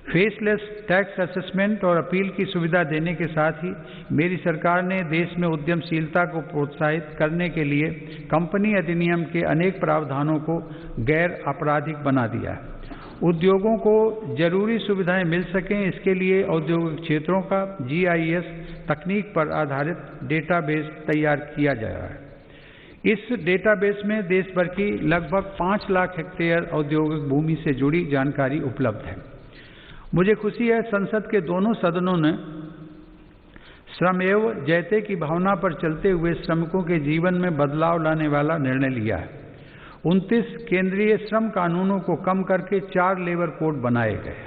फेसलेस टैक्स असेसमेंट और अपील की सुविधा देने के साथ ही मेरी सरकार ने देश में उद्यमशीलता को प्रोत्साहित करने के लिए कंपनी अधिनियम के अनेक प्रावधानों को गैर आपराधिक बना दिया है। उद्योगों को जरूरी सुविधाएं मिल सकें, इसके लिए औद्योगिक क्षेत्रों का GIS तकनीक पर आधारित डेटाबेस तैयार किया जा रहा है। इस डेटाबेस में देश भर की लगभग 5 लाख हेक्टेयर औद्योगिक भूमि से जुड़ी जानकारी उपलब्ध है। मुझे खुशी है संसद के दोनों सदनों ने श्रमेव जयते की भावना पर चलते हुए श्रमिकों के जीवन में बदलाव लाने वाला निर्णय लिया है। 29 केंद्रीय श्रम कानूनों को कम करके 4 लेबर कोड बनाए गए।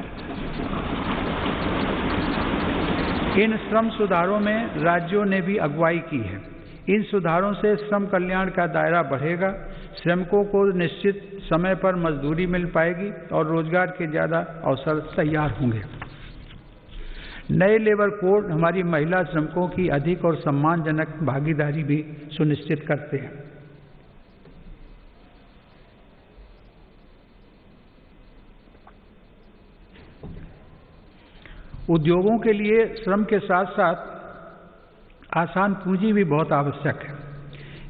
इन श्रम सुधारों में राज्यों ने भी अगुवाई की है। इन सुधारों से श्रम कल्याण का दायरा बढ़ेगा, श्रमिकों को निश्चित समय पर मजदूरी मिल पाएगी और रोजगार के ज़्यादा अवसर तैयार होंगे। नए लेबर कोड हमारी महिला श्रमिकों की अधिक और सम्मानजनक भागीदारी भी सुनिश्चित करते हैं। उद्योगों के लिए श्रम के साथ साथ आसान पूंजी भी बहुत आवश्यक है।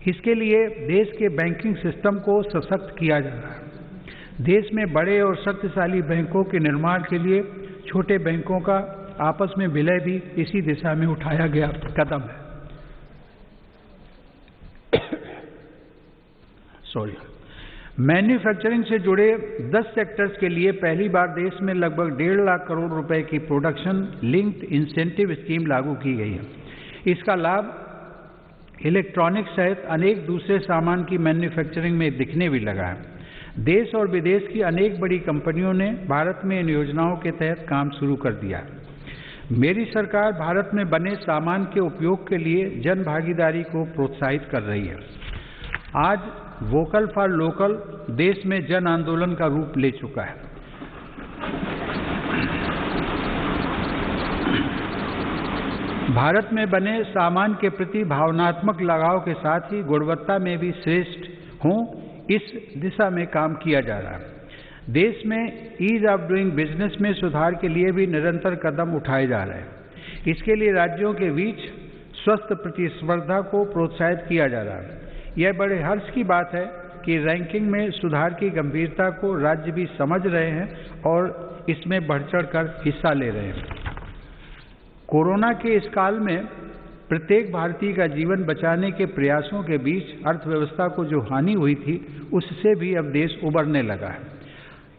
इसके लिए देश के बैंकिंग सिस्टम को सशक्त किया जा रहा है। देश में बड़े और शक्तिशाली बैंकों के निर्माण के लिए छोटे बैंकों का आपस में विलय भी इसी दिशा में उठाया गया कदम है। मैन्युफैक्चरिंग से जुड़े 10 सेक्टर्स के लिए पहली बार देश में लगभग 1.5 लाख करोड़ रुपए की प्रोडक्शन लिंक्ड इंसेंटिव स्कीम लागू की गई है। इसका लाभ इलेक्ट्रॉनिक्स सहित अनेक दूसरे सामान की मैन्युफैक्चरिंग में दिखने भी लगा है। देश और विदेश की अनेक बड़ी कंपनियों ने भारत में इन योजनाओं के तहत काम शुरू कर दिया। मेरी सरकार भारत में बने सामान के उपयोग के लिए जन भागीदारी को प्रोत्साहित कर रही है। आज वोकल फॉर लोकल देश में जन आंदोलन का रूप ले चुका है। भारत में बने सामान के प्रति भावनात्मक लगाव के साथ ही गुणवत्ता में भी श्रेष्ठ हों, इस दिशा में काम किया जा रहा है। देश में ईज ऑफ डूइंग बिजनेस में सुधार के लिए भी निरंतर कदम उठाए जा रहे हैं। इसके लिए राज्यों के बीच स्वस्थ प्रतिस्पर्धा को प्रोत्साहित किया जा रहा है। यह बड़े हर्ष की बात है कि रैंकिंग में सुधार की गंभीरता को राज्य भी समझ रहे हैं और इसमें बढ़-चढ़ कर हिस्सा ले रहे हैं। कोरोना के इस काल में प्रत्येक भारतीय का जीवन बचाने के प्रयासों के बीच अर्थव्यवस्था को जो हानि हुई थी उससे भी अब देश उबरने लगा है।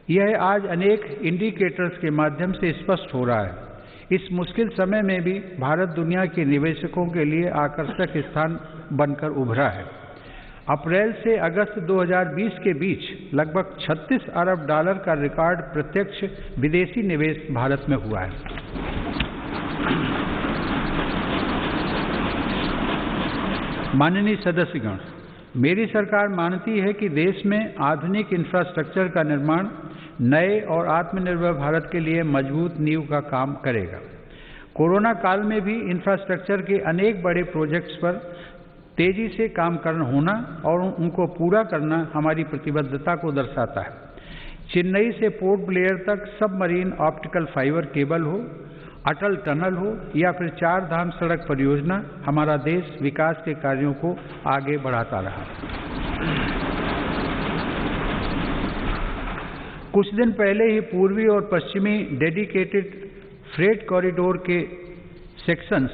यह आज अनेक इंडिकेटर्स के माध्यम से स्पष्ट हो रहा है। इस मुश्किल समय में भी भारत दुनिया के निवेशकों के लिए आकर्षक स्थान बनकर उभरा है। अप्रैल से अगस्त 2020 के बीच लगभग 36 अरब डॉलर का रिकॉर्ड प्रत्यक्ष विदेशी निवेश भारत में हुआ है। माननीय सदस्यगण, मेरी सरकार मानती है कि देश में आधुनिक इंफ्रास्ट्रक्चर का निर्माण नए और आत्मनिर्भर भारत के लिए मजबूत नींव का काम करेगा। कोरोना काल में भी इंफ्रास्ट्रक्चर के अनेक बड़े प्रोजेक्ट्स पर तेजी से काम करना होना और उनको पूरा करना हमारी प्रतिबद्धता को दर्शाता है। चेन्नई से पोर्ट ब्लेयर तक सबमरीन ऑप्टिकल फाइबर केबल हो, अटल टनल हो या फिर 4 धाम सड़क परियोजना, हमारा देश विकास के कार्यों को आगे बढ़ाता रहा। कुछ दिन पहले ही पूर्वी और पश्चिमी डेडिकेटेड फ्रेट कॉरिडोर के सेक्शंस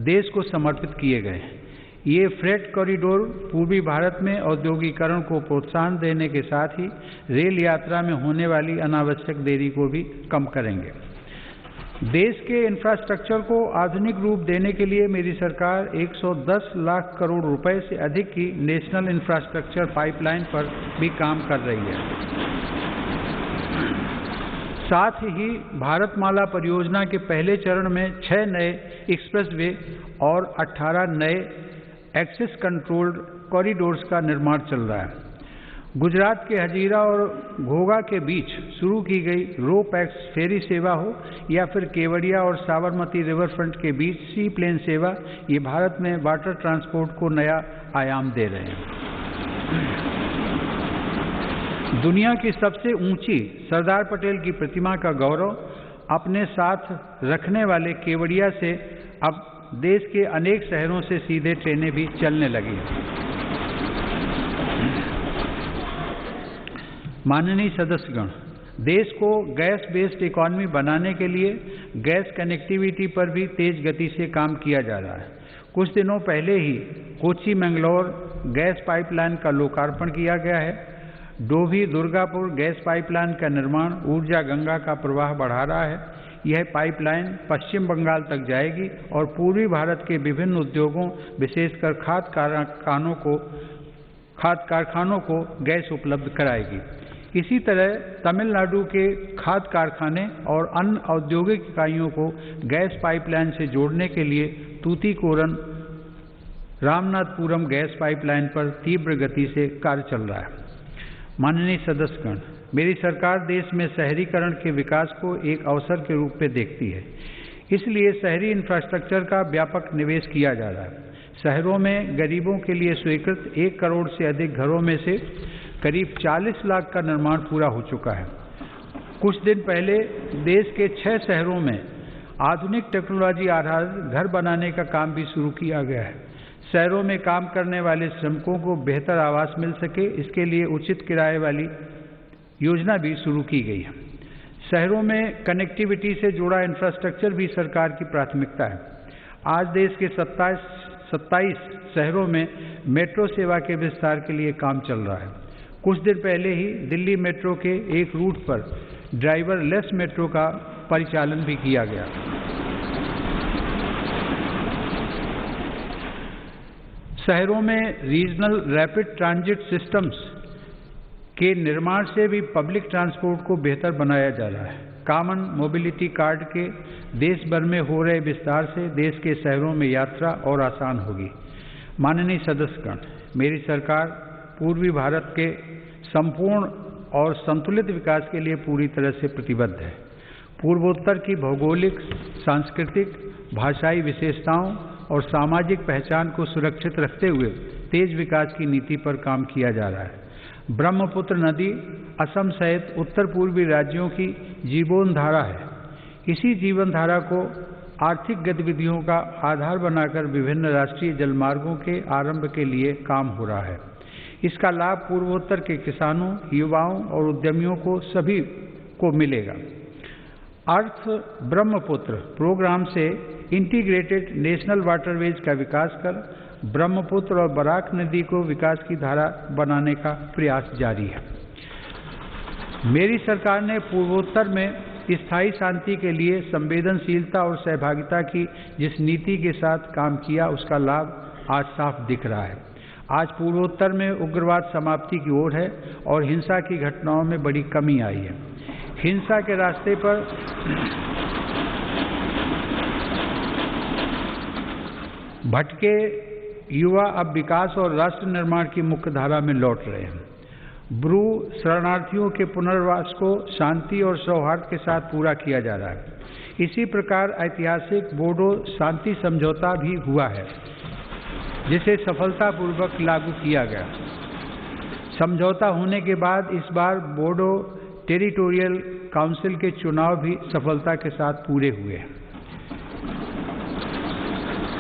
देश को समर्पित किए गए। ये फ्रेट कॉरिडोर पूर्वी भारत में औद्योगिकरण को प्रोत्साहन देने के साथ ही रेल यात्रा में होने वाली अनावश्यक देरी को भी कम करेंगे। देश के इंफ्रास्ट्रक्चर को आधुनिक रूप देने के लिए मेरी सरकार 110 लाख करोड़ रुपए से अधिक की नेशनल इंफ्रास्ट्रक्चर पाइपलाइन पर भी काम कर रही है। साथ ही भारतमाला परियोजना के पहले चरण में 6 नए एक्सप्रेसवे और 18 नए एक्सेस कंट्रोल्ड कॉरिडोर्स का निर्माण चल रहा है। गुजरात के हजीरा और घोघा के बीच शुरू की गई रो पैक्स फेरी सेवा हो या फिर केवड़िया और साबरमती रिवर फ्रंट के बीच सी प्लेन सेवा, ये भारत में वाटर ट्रांसपोर्ट को नया आयाम दे रहे हैं। दुनिया की सबसे ऊंची सरदार पटेल की प्रतिमा का गौरव अपने साथ रखने वाले केवड़िया से अब देश के अनेक शहरों से सीधे ट्रेनें भी चलने लगी हैं। माननीय सदस्यगण, देश को गैस बेस्ड इकोनॉमी बनाने के लिए गैस कनेक्टिविटी पर भी तेज गति से काम किया जा रहा है। कुछ दिनों पहले ही कोच्चि मैंगलोर गैस पाइपलाइन का लोकार्पण किया गया है। डोभी दुर्गापुर गैस पाइपलाइन का निर्माण ऊर्जा गंगा का प्रवाह बढ़ा रहा है। यह पाइपलाइन पश्चिम बंगाल तक जाएगी और पूर्वी भारत के विभिन्न उद्योगों, विशेषकर खाद कारखानों को गैस उपलब्ध कराएगी। इसी तरह तमिलनाडु के खाद कारखाने और अन्य औद्योगिक इकाइयों को गैस पाइपलाइन से जोड़ने के लिए तूतीकोरन रामनाथपुरम गैस पाइपलाइन पर तीव्र गति से कार्य चल रहा है। माननीय सदस्यगण, मेरी सरकार देश में शहरीकरण के विकास को एक अवसर के रूप में देखती है। इसलिए शहरी इंफ्रास्ट्रक्चर का व्यापक निवेश किया जा रहा है। शहरों में गरीबों के लिए स्वीकृत 1 करोड़ से अधिक घरों में से करीब 40 लाख का निर्माण पूरा हो चुका है। कुछ दिन पहले देश के 6 शहरों में आधुनिक टेक्नोलॉजी आधारित घर बनाने का काम भी शुरू किया गया है। शहरों में काम करने वाले श्रमिकों को बेहतर आवास मिल सके, इसके लिए उचित किराए वाली योजना भी शुरू की गई है। शहरों में कनेक्टिविटी से जुड़ा इंफ्रास्ट्रक्चर भी सरकार की प्राथमिकता है। आज देश के 27 शहरों में मेट्रो सेवा के विस्तार के लिए काम चल रहा है। कुछ दिन पहले ही दिल्ली मेट्रो के एक रूट पर ड्राइवर लेस मेट्रो का परिचालन भी किया गया। शहरों में रीजनल रैपिड ट्रांजिट सिस्टम्स के निर्माण से भी पब्लिक ट्रांसपोर्ट को बेहतर बनाया जा रहा है। कॉमन मोबिलिटी कार्ड के देश भर में हो रहे विस्तार से देश के शहरों में यात्रा और आसान होगी। माननीय सदस्यगण, मेरी सरकार पूर्वी भारत के संपूर्ण और संतुलित विकास के लिए पूरी तरह से प्रतिबद्ध है। पूर्वोत्तर की भौगोलिक, सांस्कृतिक, भाषाई विशेषताओं और सामाजिक पहचान को सुरक्षित रखते हुए तेज विकास की नीति पर काम किया जा रहा है। ब्रह्मपुत्र नदी असम सहित उत्तर पूर्वी राज्यों की जीवन धारा है। इसी जीवन धारा को आर्थिक गतिविधियों का आधार बनाकर विभिन्न राष्ट्रीय जलमार्गों के आरंभ के लिए काम हो रहा है। इसका लाभ पूर्वोत्तर के किसानों, युवाओं और उद्यमियों को सभी को मिलेगा। अर्थ ब्रह्मपुत्र प्रोग्राम से इंटीग्रेटेड नेशनल वाटरवेज का विकास कर ब्रह्मपुत्र और बराक नदी को विकास की धारा बनाने का प्रयास जारी है। मेरी सरकार ने पूर्वोत्तर में स्थायी शांति के लिए संवेदनशीलता और सहभागिता की जिस नीति के साथ काम किया, उसका लाभ आज साफ दिख रहा है। आज पूर्वोत्तर में उग्रवाद समाप्ति की ओर है और हिंसा की घटनाओं में बड़ी कमी आई है। हिंसा के रास्ते पर भटके युवा अब विकास और राष्ट्र निर्माण की मुख्य धारा में लौट रहे हैं। ब्रू शरणार्थियों के पुनर्वास को शांति और सौहार्द के साथ पूरा किया जा रहा है। इसी प्रकार ऐतिहासिक बोडो शांति समझौता भी हुआ है, जिसे सफलतापूर्वक लागू किया गया। समझौता होने के बाद इस बार बोडो टेरिटोरियल काउंसिल के चुनाव भी सफलता के साथ पूरे हुए हैं।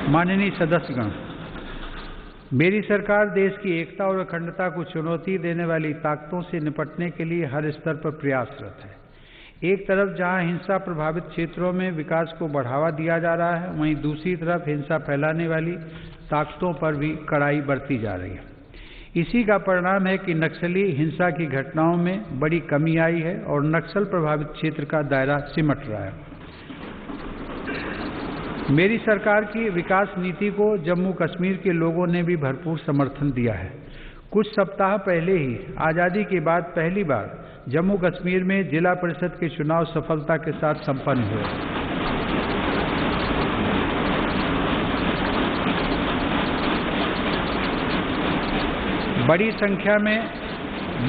माननीय सदस्यगण, मेरी सरकार देश की एकता और अखंडता को चुनौती देने वाली ताकतों से निपटने के लिए हर स्तर पर प्रयासरत है। एक तरफ जहां हिंसा प्रभावित क्षेत्रों में विकास को बढ़ावा दिया जा रहा है, वहीं दूसरी तरफ हिंसा फैलाने वाली ताकतों पर भी कड़ाई बरती जा रही है। इसी का परिणाम है कि नक्सली हिंसा की घटनाओं में बड़ी कमी आई है और नक्सल प्रभावित क्षेत्र का दायरा सिमट रहा है। मेरी सरकार की विकास नीति को जम्मू कश्मीर के लोगों ने भी भरपूर समर्थन दिया है। कुछ सप्ताह पहले ही आज़ादी के बाद पहली बार जम्मू कश्मीर में जिला परिषद के चुनाव सफलता के साथ संपन्न हुए। बड़ी संख्या में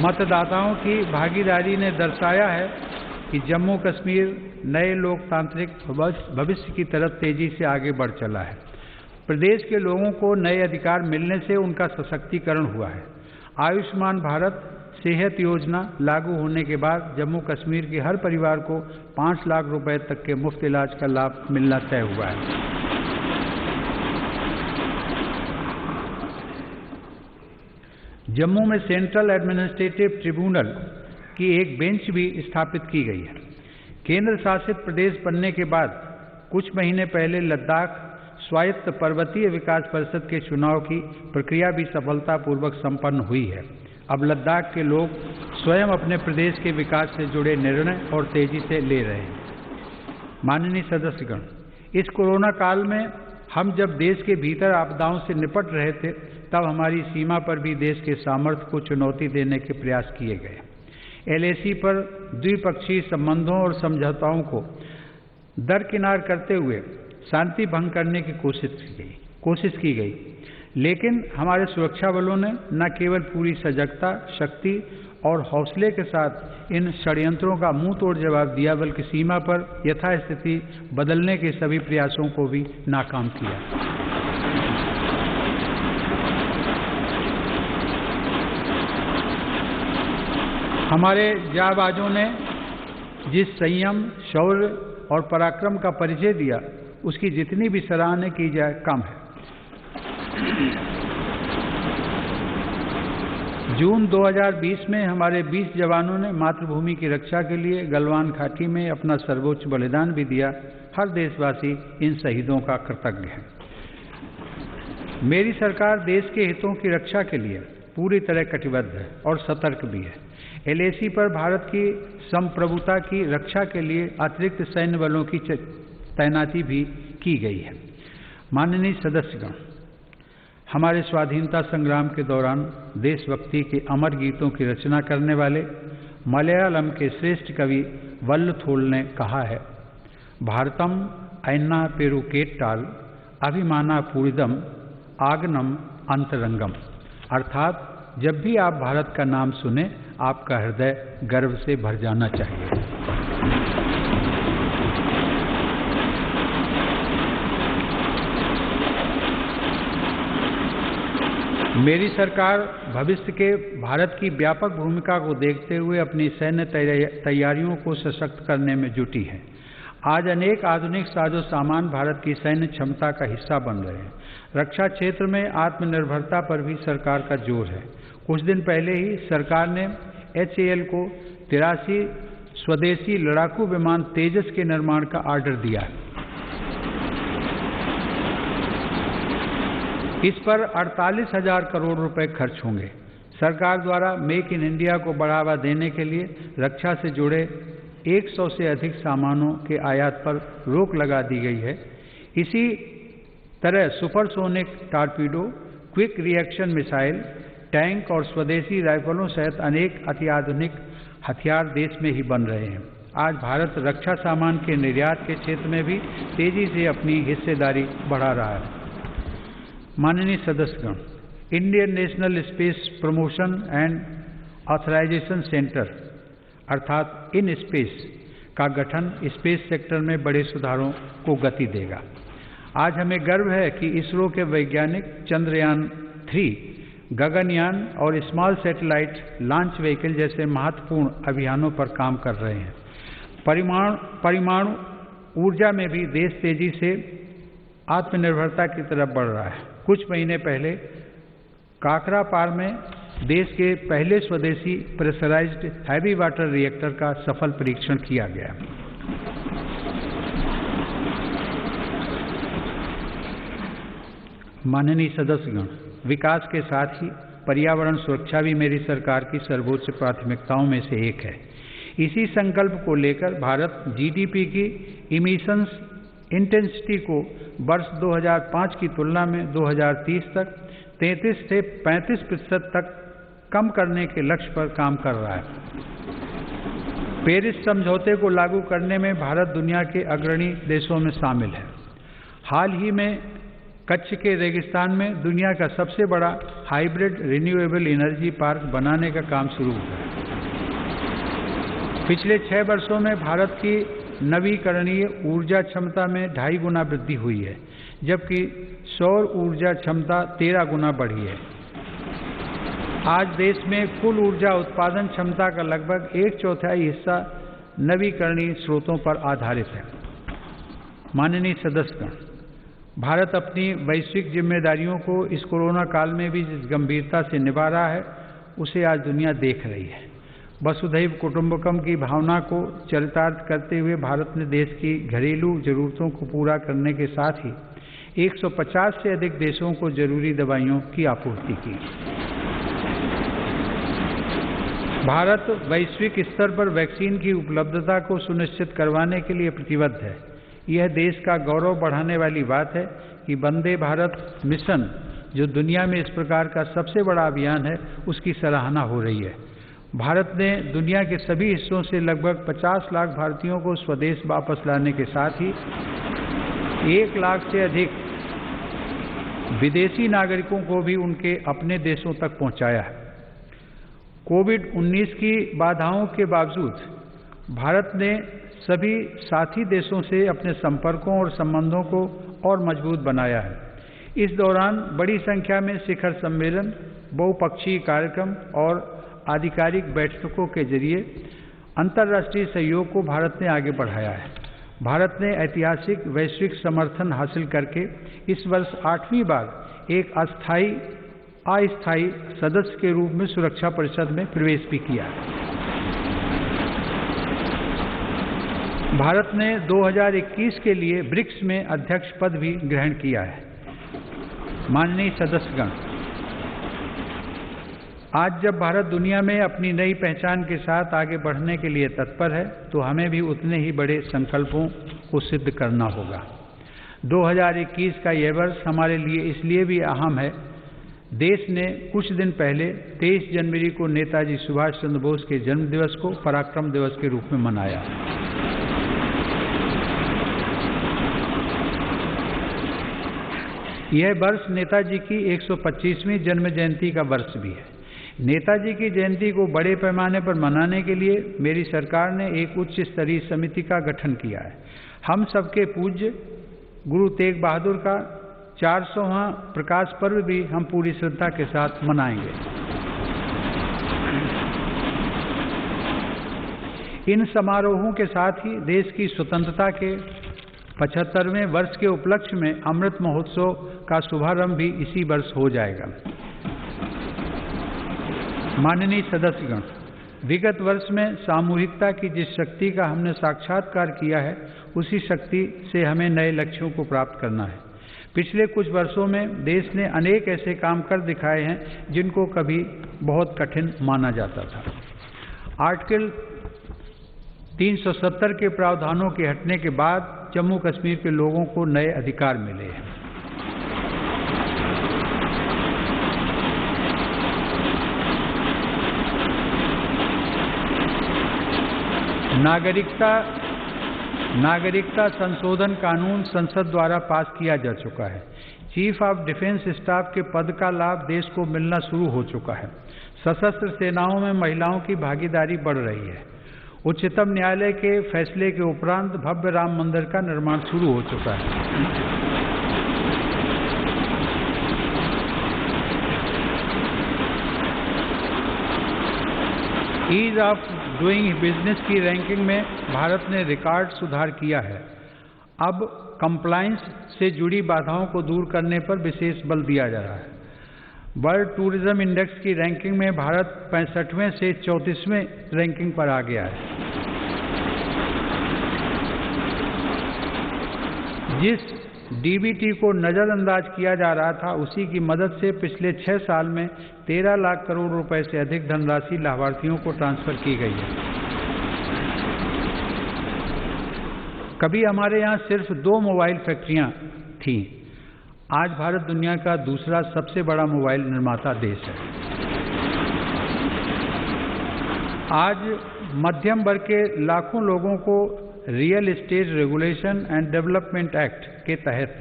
मतदाताओं की भागीदारी ने दर्शाया है कि जम्मू कश्मीर नए लोकतांत्रिक भविष्य की तरफ तेजी से आगे बढ़ चला है। प्रदेश के लोगों को नए अधिकार मिलने से उनका सशक्तिकरण हुआ है। आयुष्मान भारत सेहत योजना लागू होने के बाद जम्मू कश्मीर के हर परिवार को 5 लाख रुपए तक के मुफ्त इलाज का लाभ मिलना तय हुआ है। जम्मू में सेंट्रल एडमिनिस्ट्रेटिव ट्रिब्यूनल की एक बेंच भी स्थापित की गई है। केंद्र शासित प्रदेश बनने के बाद कुछ महीने पहले लद्दाख स्वायत्त पर्वतीय विकास परिषद के चुनाव की प्रक्रिया भी सफलतापूर्वक संपन्न हुई है। अब लद्दाख के लोग स्वयं अपने प्रदेश के विकास से जुड़े निर्णय और तेजी से ले रहे हैं। माननीय सदस्यगण, इस कोरोना काल में हम जब देश के भीतर आपदाओं से निपट रहे थे, तब हमारी सीमा पर भी देश के सामर्थ्य को चुनौती देने के प्रयास किए गए। LAC पर द्विपक्षीय संबंधों और समझौताओं को दरकिनार करते हुए शांति भंग करने की कोशिश की गई, लेकिन हमारे सुरक्षा बलों ने न केवल पूरी सजगता, शक्ति और हौसले के साथ इन षड्यंत्रों का मुंह तोड़ जवाब दिया, बल्कि सीमा पर यथास्थिति बदलने के सभी प्रयासों को भी नाकाम किया। हमारे जांबाजों ने जिस संयम, शौर्य और पराक्रम का परिचय दिया, उसकी जितनी भी सराहना की जाए कम है। जून 2020 में हमारे 20 जवानों ने मातृभूमि की रक्षा के लिए गलवान घाटी में अपना सर्वोच्च बलिदान भी दिया। हर देशवासी इन शहीदों का कृतज्ञ है। मेरी सरकार देश के हितों की रक्षा के लिए पूरी तरह कटिबद्ध है और सतर्क भी है। LAC पर भारत की संप्रभुता की रक्षा के लिए अतिरिक्त सैन्य बलों की तैनाती भी की गई है। माननीय सदस्यगण, हमारे स्वाधीनता संग्राम के दौरान देशभक्ति के अमर गीतों की रचना करने वाले मलयालम के श्रेष्ठ कवि वल्लथोल ने कहा है, भारतम ऐन्ना पेरुकेट्टाल अभिमाना पूरिदम आगनम अंतरंगम। अर्थात जब भी आप भारत का नाम सुने, आपका हृदय गर्व से भर जाना चाहिए। मेरी सरकार भविष्य के भारत की व्यापक भूमिका को देखते हुए अपनी सैन्य तैयारियों को सशक्त करने में जुटी है। आज अनेक आधुनिक साजो सामान भारत की सैन्य क्षमता का हिस्सा बन रहे हैं। रक्षा क्षेत्र में आत्मनिर्भरता पर भी सरकार का जोर है। कुछ दिन पहले ही सरकार ने HAL को 83 स्वदेशी लड़ाकू विमान तेजस के निर्माण का ऑर्डर दिया है। इस पर 48,000 करोड़ रुपए खर्च होंगे। सरकार द्वारा मेक इन इंडिया को बढ़ावा देने के लिए रक्षा से जुड़े 100 से अधिक सामानों के आयात पर रोक लगा दी गई है। इसी तरह supersonic torpedo, quick reaction missile, tank और स्वदेशी राइफलों सहित अनेक अत्याधुनिक हथियार देश में ही बन रहे हैं। आज भारत रक्षा सामान के निर्यात के क्षेत्र में भी तेजी से अपनी हिस्सेदारी बढ़ा रहा है। माननीय सदस्यगण, Indian National Space Promotion and Authorisation Centre अर्थात इन स्पेस का गठन स्पेस सेक्टर में बड़े सुधारों को गति देगा। आज हमें गर्व है कि इसरो के वैज्ञानिक चंद्रयान 3, गगनयान और स्मॉल सैटेलाइट लॉन्च व्हीकल जैसे महत्वपूर्ण अभियानों पर काम कर रहे हैं। परमाणु ऊर्जा में भी देश तेजी से आत्मनिर्भरता की तरफ बढ़ रहा है। कुछ महीने पहले काकरापार में देश के पहले स्वदेशी प्रेशराइज्ड हैवी वाटर रिएक्टर का सफल परीक्षण किया गया। माननीय सदस्यगण, विकास के साथ ही पर्यावरण सुरक्षा भी मेरी सरकार की सर्वोच्च प्राथमिकताओं में से एक है। इसी संकल्प को लेकर भारत जीडीपी की इमिशंस इंटेंसिटी को वर्ष 2005 की तुलना में 2030 तक 33 से 35% तक कम करने के लक्ष्य पर काम कर रहा है। पेरिस समझौते को लागू करने में भारत दुनिया के अग्रणी देशों में शामिल है। हाल ही में कच्छ के रेगिस्तान में दुनिया का सबसे बड़ा हाइब्रिड रिन्यूएबल एनर्जी पार्क बनाने का काम शुरू हुआ है। पिछले 6 वर्षों में भारत की नवीकरणीय ऊर्जा क्षमता में 2.5 गुना वृद्धि हुई है, जबकि सौर ऊर्जा क्षमता 13 गुना बढ़ी है। आज देश में कुल ऊर्जा उत्पादन क्षमता का लगभग 1/4 हिस्सा नवीकरणीय स्रोतों पर आधारित है। माननीय सदस्यगण, भारत अपनी वैश्विक जिम्मेदारियों को इस कोरोना काल में भी जिस गंभीरता से निभा रहा है, उसे आज दुनिया देख रही है। वसुधैव कुटुंबकम की भावना को चरितार्थ करते हुए भारत ने देश की घरेलू जरूरतों को पूरा करने के साथ ही 150 से अधिक देशों को जरूरी दवाइयों की आपूर्ति की। भारत वैश्विक स्तर पर वैक्सीन की उपलब्धता को सुनिश्चित करवाने के लिए प्रतिबद्ध है। यह देश का गौरव बढ़ाने वाली बात है कि वंदे भारत मिशन, जो दुनिया में इस प्रकार का सबसे बड़ा अभियान है, उसकी सराहना हो रही है। भारत ने दुनिया के सभी हिस्सों से लगभग 50 लाख भारतीयों को स्वदेश वापस लाने के साथ ही 1 लाख से अधिक विदेशी नागरिकों को भी उनके अपने देशों तक पहुंचाया है। कोविड-19 की बाधाओं के बावजूद भारत ने सभी साथी देशों से अपने संपर्कों और संबंधों को और मजबूत बनाया है। इस दौरान बड़ी संख्या में शिखर सम्मेलन, बहुपक्षीय कार्यक्रम और आधिकारिक बैठकों के जरिए अंतर्राष्ट्रीय सहयोग को भारत ने आगे बढ़ाया है। भारत ने ऐतिहासिक वैश्विक समर्थन हासिल करके इस वर्ष 8वीं बार एक अस्थायी सदस्य के रूप में सुरक्षा परिषद में प्रवेश भी किया है। भारत ने 2021 के लिए ब्रिक्स में अध्यक्ष पद भी ग्रहण किया है। माननीय सदस्यगण, आज जब भारत दुनिया में अपनी नई पहचान के साथ आगे बढ़ने के लिए तत्पर है, तो हमें भी उतने ही बड़े संकल्पों को सिद्ध करना होगा। 2021 का यह वर्ष हमारे लिए इसलिए भी अहम है, देश ने कुछ दिन पहले 23 जनवरी को नेताजी सुभाष चंद्र बोस के जन्म दिवस को पराक्रम दिवस के रूप में मनाया। यह वर्ष नेताजी की 125वीं जन्म जयंती का वर्ष भी है। नेताजी की जयंती को बड़े पैमाने पर मनाने के लिए मेरी सरकार ने एक उच्च स्तरीय समिति का गठन किया है। हम सबके पूज्य गुरु तेग बहादुर का 400वां प्रकाश पर्व भी हम पूरी श्रद्धा के साथ मनाएंगे। इन समारोहों के साथ ही देश की स्वतंत्रता के 75वें वर्ष के उपलक्ष्य में अमृत महोत्सव का शुभारंभ भी इसी वर्ष हो जाएगा। माननीय सदस्यगण, विगत वर्ष में सामूहिकता की जिस शक्ति का हमने साक्षात्कार किया है, उसी शक्ति से हमें नए लक्ष्यों को प्राप्त करना है। पिछले कुछ वर्षों में देश ने अनेक ऐसे काम कर दिखाए हैं जिनको कभी बहुत कठिन माना जाता था। आर्टिकल 370 के प्रावधानों के हटने के बाद जम्मू कश्मीर के लोगों को नए अधिकार मिले हैं। नागरिकता संशोधन कानून संसद द्वारा पास किया जा चुका है। चीफ ऑफ डिफेंस स्टाफ के पद का लाभ देश को मिलना शुरू हो चुका है। सशस्त्र सेनाओं में महिलाओं की भागीदारी बढ़ रही है। उच्चतम न्यायालय के फैसले के उपरांत भव्य राम मंदिर का निर्माण शुरू हो चुका है। ईज ऑफ डूइंग बिजनेस की रैंकिंग में भारत ने रिकॉर्ड सुधार किया है। अब कंप्लायंस से जुड़ी बाधाओं को दूर करने पर विशेष बल दिया जा रहा है। वर्ल्ड टूरिज्म इंडेक्स की रैंकिंग में भारत 65वें से 34वें रैंकिंग पर आ गया है। जिस डीबीटी को नज़रअंदाज किया जा रहा था, उसी की मदद से पिछले 6 साल में 13 लाख करोड़ रुपए से अधिक धनराशि लाभार्थियों को ट्रांसफर की गई है। कभी हमारे यहाँ सिर्फ 2 मोबाइल फैक्ट्रियाँ थीं। आज भारत दुनिया का दूसरा सबसे बड़ा मोबाइल निर्माता देश है। आज मध्यम वर्ग के लाखों लोगों को real estate regulation and development act के तहत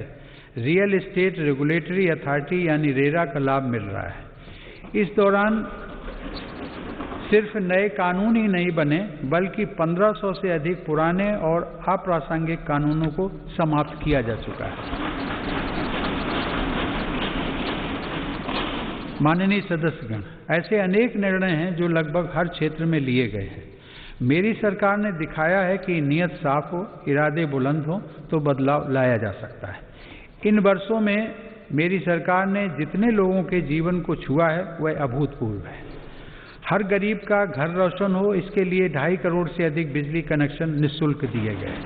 रियल एस्टेट रेगुलेटरी अथॉरिटी यानी रेरा का लाभ मिल रहा है। इस दौरान सिर्फ नए कानून ही नहीं बने, बल्कि 1500 से अधिक पुराने और अप्रासंगिक कानूनों को समाप्त किया जा चुका है। माननीय सदस्यगण, ऐसे अनेक निर्णय हैं जो लगभग हर क्षेत्र में लिए गए हैं। मेरी सरकार ने दिखाया है कि नीयत साफ हो, इरादे बुलंद हो तो बदलाव लाया जा सकता है। इन वर्षों में मेरी सरकार ने जितने लोगों के जीवन को छुआ है वह अभूतपूर्व है। हर गरीब का घर रोशन हो, इसके लिए 2.5 करोड़ से अधिक बिजली कनेक्शन निःशुल्क दिए गए।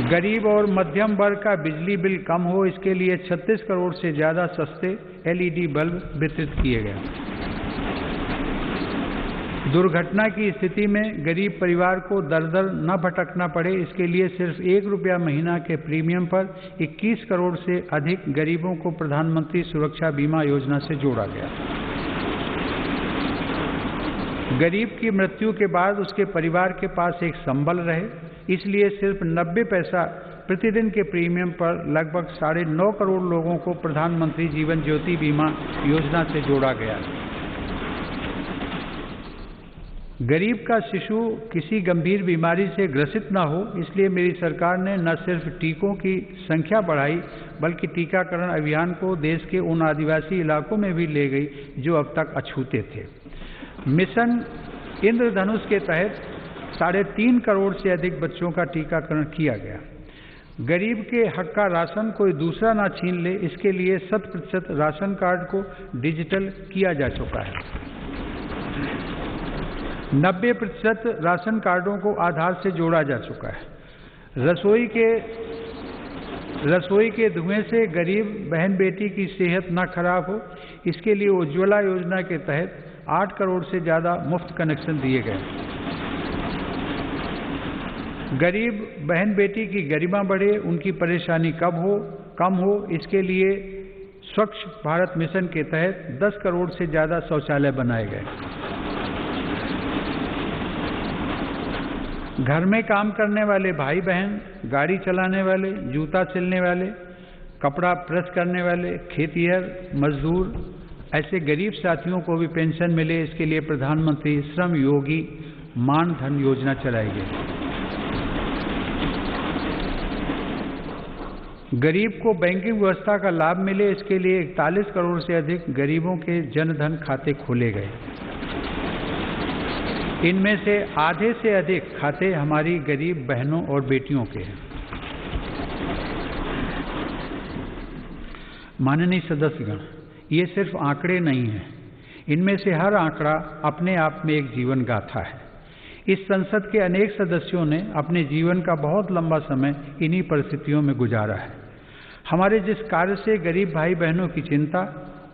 गरीब और मध्यम वर्ग का बिजली बिल कम हो, इसके लिए 36 करोड़ से ज़्यादा सस्ते LED बल्ब वितरित किए गए। दुर्घटना की स्थिति में गरीब परिवार को दर दर न भटकना पड़े, इसके लिए सिर्फ 1 रुपया महीना के प्रीमियम पर 21 करोड़ से अधिक गरीबों को प्रधानमंत्री सुरक्षा बीमा योजना से जोड़ा गया। गरीब की मृत्यु के बाद उसके परिवार के पास एक संबल रहे, इसलिए सिर्फ 90 पैसा प्रतिदिन के प्रीमियम पर लगभग 9.5 करोड़ लोगों को प्रधानमंत्री जीवन ज्योति बीमा योजना से जोड़ा गया। गरीब का शिशु किसी गंभीर बीमारी से ग्रसित न हो, इसलिए मेरी सरकार ने न सिर्फ टीकों की संख्या बढ़ाई, बल्कि टीकाकरण अभियान को देश के उन आदिवासी इलाकों में भी ले गई जो अब तक अछूते थे। मिशन इंद्रधनुष के तहत 3.5 करोड़ से अधिक बच्चों का टीकाकरण किया गया। गरीब के हक का राशन कोई दूसरा ना छीन ले, इसके लिए 100% राशन कार्ड को डिजिटल किया जा चुका है। 90% राशन कार्डों को आधार से जोड़ा जा चुका है। रसोई के धुएं से गरीब बहन बेटी की सेहत न खराब हो, इसके लिए उज्ज्वला योजना के तहत 8 करोड़ से ज़्यादा मुफ्त कनेक्शन दिए गए। गरीब बहन बेटी की गरिमा बढ़े, उनकी परेशानी कम हो, इसके लिए स्वच्छ भारत मिशन के तहत 10 करोड़ से ज़्यादा शौचालय बनाए गए। घर में काम करने वाले भाई बहन, गाड़ी चलाने वाले, जूता सिलने वाले, कपड़ा प्रेस करने वाले, खेतिहर मजदूर, ऐसे गरीब साथियों को भी पेंशन मिले, इसके लिए प्रधानमंत्री श्रम योगी मान धन योजना चलाई गई। गरीब को बैंकिंग व्यवस्था का लाभ मिले, इसके लिए 41 करोड़ से अधिक गरीबों के जनधन खाते खोले गए। इनमें से आधे से अधिक खाते हमारी गरीब बहनों और बेटियों के हैं। माननीय सदस्यगण, ये सिर्फ आंकड़े नहीं हैं, इनमें से हर आंकड़ा अपने आप में एक जीवन गाथा है। इस संसद के अनेक सदस्यों ने अपने जीवन का बहुत लंबा समय इन्हीं परिस्थितियों में गुजारा है। हमारे जिस कार्य से गरीब भाई बहनों की चिंता,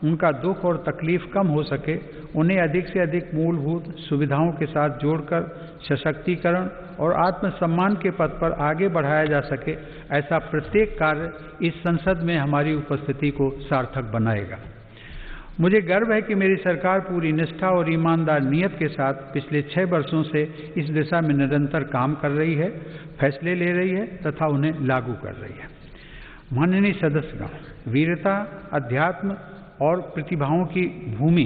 उनका दुख और तकलीफ कम हो सके, उन्हें अधिक से अधिक मूलभूत सुविधाओं के साथ जोड़कर सशक्तिकरण और आत्मसम्मान के पथ पर आगे बढ़ाया जा सके, ऐसा प्रत्येक कार्य इस संसद में हमारी उपस्थिति को सार्थक बनाएगा। मुझे गर्व है कि मेरी सरकार पूरी निष्ठा और ईमानदार नीयत के साथ पिछले 6 वर्षों से इस दिशा में निरंतर काम कर रही है, फैसले ले रही है तथा उन्हें लागू कर रही है। माननीय सदस्यगण, वीरता, अध्यात्म और प्रतिभाओं की भूमि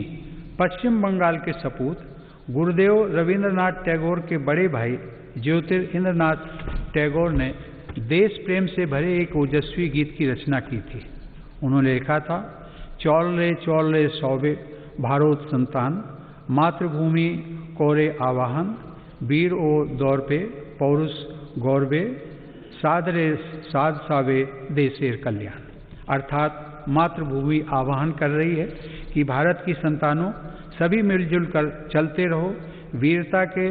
पश्चिम बंगाल के सपूत गुरुदेव रविंद्रनाथ टैगोर के बड़े भाई ज्योतिरिंद्रनाथ टैगोर ने देश प्रेम से भरे एक ओजस्वी गीत की रचना की थी। उन्होंने लिखा था, चौल रे सौवे भारोत संतान, मातृभूमि कोरे आवाहन, वीर ओ दौर पे पौरुष गौरवे, साध सावे देशेर कल्याण। अर्थात मातृभूमि आह्वान कर रही है कि भारत की संतानों, सभी मिलजुल कर चलते रहो, वीरता के,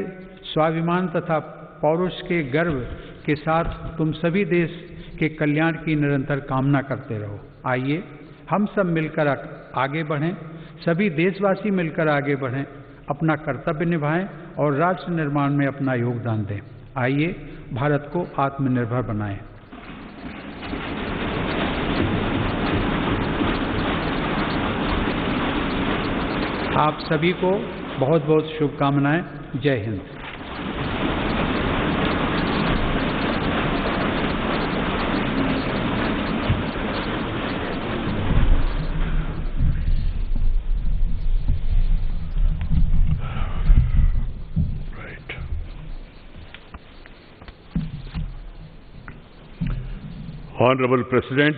स्वाभिमान तथा पौरुष के गर्व के साथ तुम सभी देश के कल्याण की निरंतर कामना करते रहो। आइए हम सब मिलकर आगे बढ़ें, सभी देशवासी मिलकर आगे बढ़ें, अपना कर्तव्य निभाएं और राष्ट्र निर्माण में अपना योगदान दें। आइए भारत को आत्मनिर्भर बनाएं। आप सभी को बहुत बहुत शुभकामनाएं। जय Hind. Honorable President,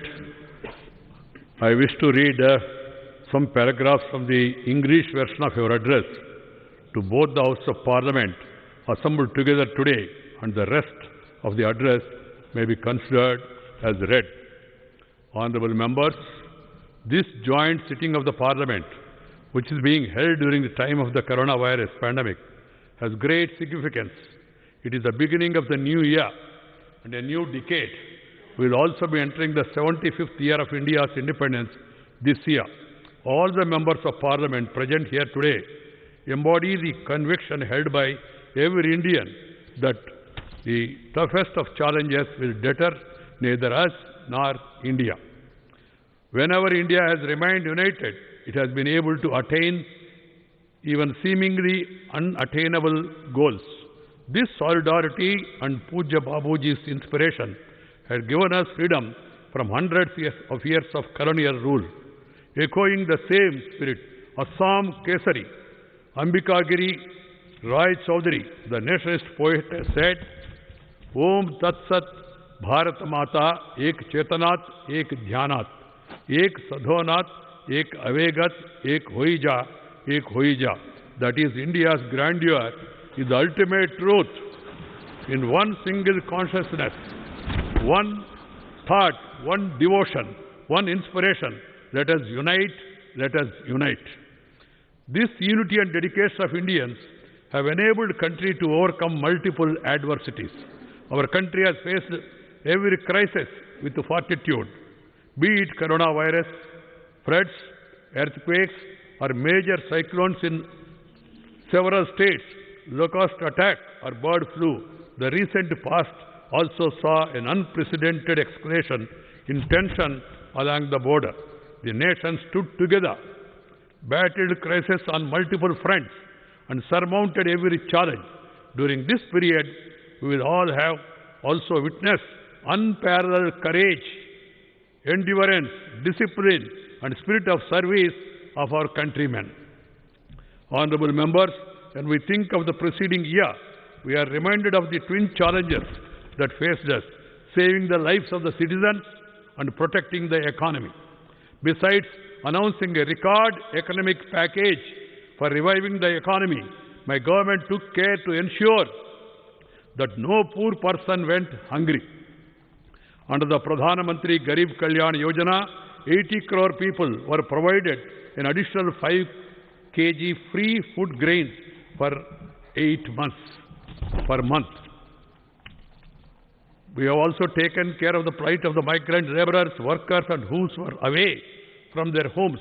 I wish to read some paragraphs from the English version of your address to both the Houses of Parliament assembled together today, and the rest of the address may be considered as read. Honorable members, this joint sitting of the Parliament, which is being held during the time of the coronavirus pandemic, has great significance. It is the beginning of the new year and a new decade. We will also be entering the 75th year of India's independence this year. All the members of Parliament present here today embody the conviction held by every Indian that the toughest of challenges will deter neither us nor India. Whenever India has remained united, it has been able to attain even seemingly unattainable goals. This solidarity and Pujya Babuji's inspiration had given us freedom from hundreds of years of colonial rule. Echoing the same spirit, Assam Kesari, Ambikagiri Rai Chaudhary, the nationalist poet, said, Om Tat Sat Bharat Mata Ek Chetanat Ek Dhyanat Ek Sadhonat Ek Avegat Ek Hoija Ek Hoija. That is, India's grandeur is the ultimate truth in one single consciousness, one thought, one devotion, one inspiration. Let us unite, let us unite. This unity and dedication of Indians have enabled country to overcome multiple adversities. Our country has faced every crisis with fortitude, be it coronavirus, floods, earthquakes, or major cyclones in several states, locust attack or bird flu. The recent past also saw an unprecedented escalation in tension along the border. The nation stood together, battled crisis on multiple fronts, and surmounted every challenge. During this period, we will all have also witnessed unparalleled courage, endurance, discipline, and spirit of service of our countrymen. Honorable members, when we think of the preceding year, we are reminded of the twin challenges that faced us, saving the lives of the citizens and protecting the economy. Besides announcing a record economic package for reviving the economy, my government took care to ensure that no poor person went hungry. Under the Pradhana Mantri Garib Kalyan Yojana, 80 crore people were provided an additional 5 kg free food grains for 8 months per month. We have also taken care of the plight of the migrant laborers, workers, and who were away from their homes,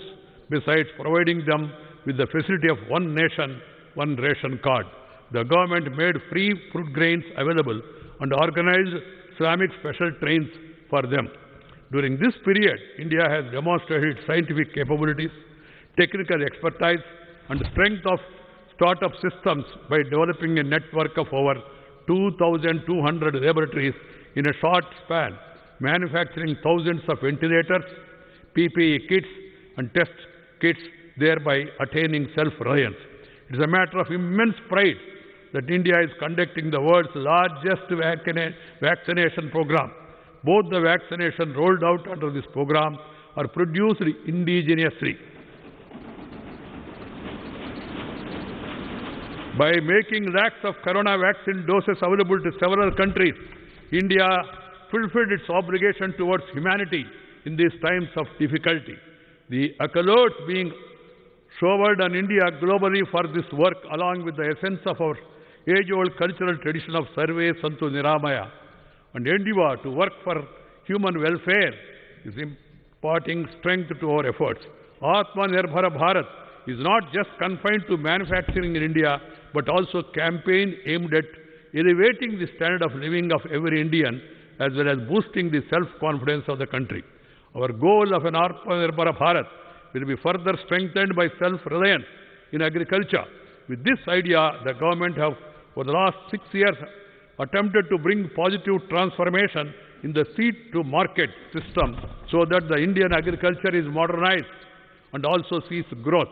besides providing them with the facility of one nation, one ration card. The government made free fruit grains available and organized Islamic special trains for them. During this period, India has demonstrated its scientific capabilities, technical expertise, and strength of startup systems by developing a network of over 2,200 laboratories in a short span, manufacturing thousands of ventilators, PPE kits, and test kits, thereby attaining self-reliance. It is a matter of immense pride that India is conducting the world's largest vaccination program. Both the vaccinations rolled out under this program are produced indigenously. By making lakhs of corona vaccine doses available to several countries, India fulfilled its obligation towards humanity in these times of difficulty. The accolades being showered on India globally for this work, along with the essence of our age-old cultural tradition of Sarve Santu Niramaya and endeavor to work for human welfare, is imparting strength to our efforts. Atmanirbhar Bharat is not just confined to manufacturing in India, but also campaign aimed at elevating the standard of living of every Indian, as well as boosting the self-confidence of the country. Our goal of an Atmanirbhar Bharat will be further strengthened by self-reliance in agriculture. With this idea, the government have, for the last 6 years, attempted to bring positive transformation in the seed-to-market system so that the Indian agriculture is modernized and also sees growth.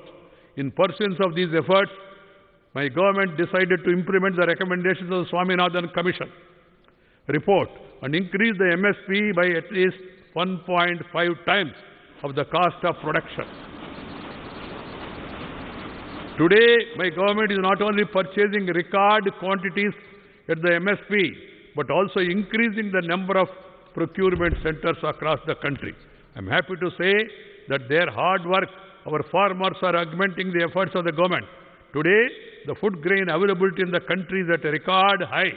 In pursuance of these efforts, my government decided to implement the recommendations of the Swaminathan Commission report and increase the MSP by at least 1.5 times of the cost of production. Today, my government is not only purchasing record quantities at the MSP, but also increasing the number of procurement centers across the country. I am happy to say that their hard work, our farmers are augmenting the efforts of the government. Today, the food grain availability in the country is at a record high,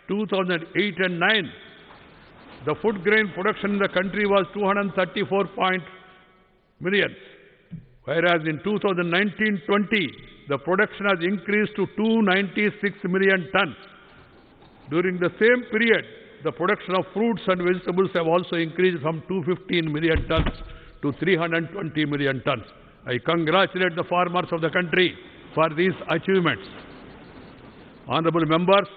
2008 and 9. The food grain production in the country was 234 million, whereas in 2019-20, the production has increased to 296 million tons. During the same period, the production of fruits and vegetables have also increased from 215 million tons to 320 million tons. I congratulate the farmers of the country for these achievements. Honorable members,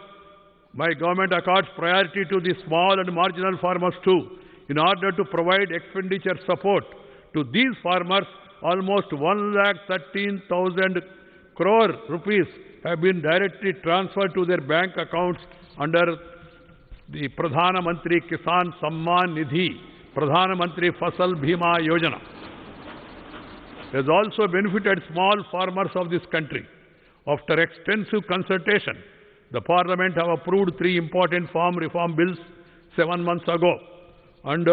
my government accords priority to the small and marginal farmers too. In order to provide expenditure support to these farmers, almost 1,13,000 crore rupees have been directly transferred to their bank accounts under the Pradhana Mantri Kisan Samman Nidhi, Pradhana Mantri Fasal Bhima Yojana. Has also benefited small farmers of this country. After extensive consultation, the Parliament have approved 3 important farm reform bills 7 months ago. And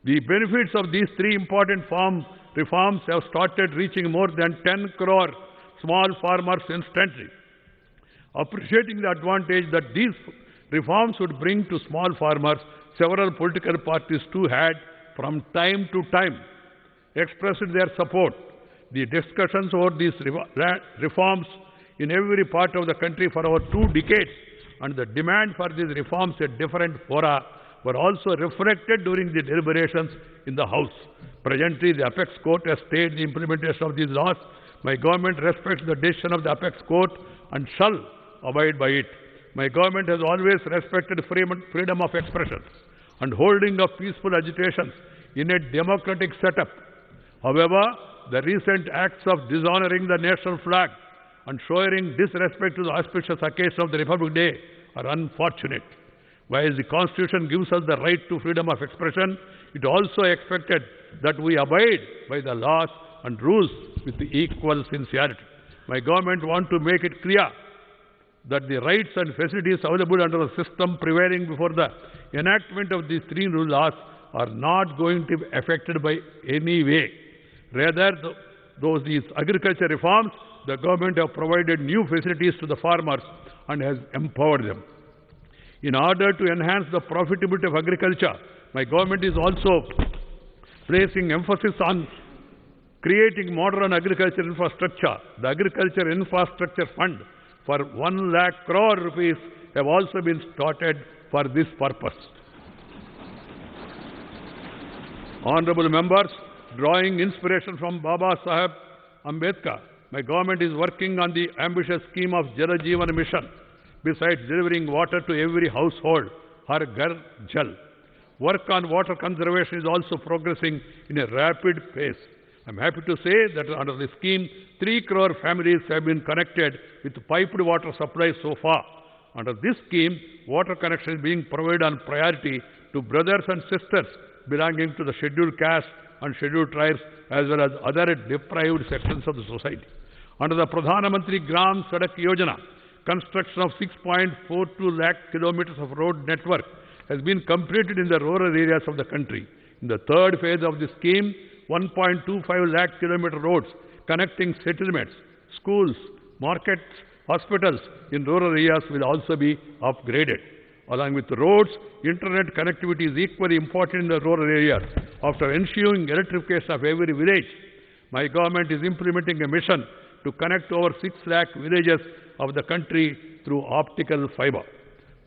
the benefits of these 3 important farm reforms have started reaching more than 10 crore small farmers instantly. Appreciating the advantage that these reforms would bring to small farmers, several political parties too had, from time to time, expressed their support. The discussions over these reforms in every part of the country for over 2 decades and the demand for these reforms at different fora were also reflected during the deliberations in the House. Presently, the Apex Court has stayed the implementation of these laws. My government respects the decision of the Apex Court and shall abide by it. My government has always respected freedom of expression and holding of peaceful agitations in a democratic setup. However, the recent acts of dishonoring the national flag and showing disrespect to the auspicious occasion of the Republic Day are unfortunate. While the Constitution gives us the right to freedom of expression, it also expected that we abide by the laws and rules with equal sincerity. My government wants to make it clear that the rights and facilities available under the system prevailing before the enactment of these 3 new laws are not going to be affected by any way. Rather, these agriculture reforms, the government have provided new facilities to the farmers and has empowered them. In order to enhance the profitability of agriculture, my government is also placing emphasis on creating modern agriculture infrastructure. The Agriculture Infrastructure Fund for 1 lakh crore rupees have also been started for this purpose. Honorable members, drawing inspiration from Baba Saheb Ambedkar, my government is working on the ambitious scheme of Jal Jeevan Mission. Besides delivering water to every household, Har Ghar Jal, work on water conservation is also progressing in a rapid pace. I am happy to say that under the scheme, 3 crore families have been connected with piped water supply so far. Under this scheme, water connection is being provided on priority to brothers and sisters belonging to the scheduled caste and scheduled tribes, as well as other deprived sections of the society. Under the Pradhana Mantri Gram Sadak Yojana, construction of 6.42 lakh kilometers of road network has been completed in the rural areas of the country. In the third phase of the scheme, 1.25 lakh kilometer roads connecting settlements, schools, markets, hospitals in rural areas will also be upgraded. Along with roads, internet connectivity is equally important in the rural areas. After ensuring electrification of every village, my government is implementing a mission to connect over 6 lakh villages of the country through optical fiber.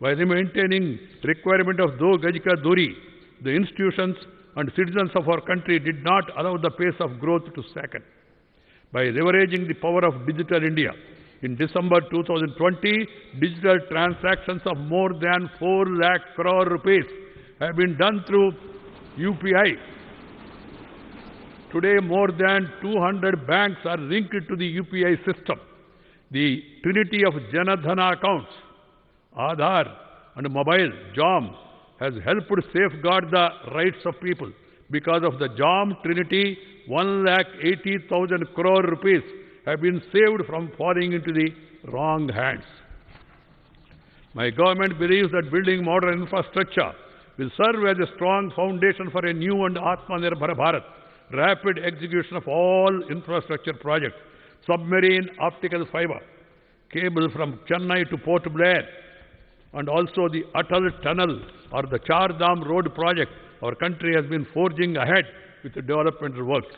While maintaining requirement of do gaj ka duri, the institutions and citizens of our country did not allow the pace of growth to slacken. By leveraging the power of Digital India, in December 2020, digital transactions of more than 4 lakh crore rupees have been done through UPI. Today, more than 200 banks are linked to the UPI system. The trinity of Janadhana accounts, Aadhaar and mobile, JOM, has helped safeguard the rights of people. Because of the JOM trinity, 1,80,000 crore rupees have been saved from falling into the wrong hands. My government believes that building modern infrastructure will serve as a strong foundation for a new and Atmanirbhar Bharat. Rapid execution of all infrastructure projects, submarine optical fiber, cable from Chennai to Port Blair, and also the Atal Tunnel or the Char Dham Road project, our country has been forging ahead with the developmental works.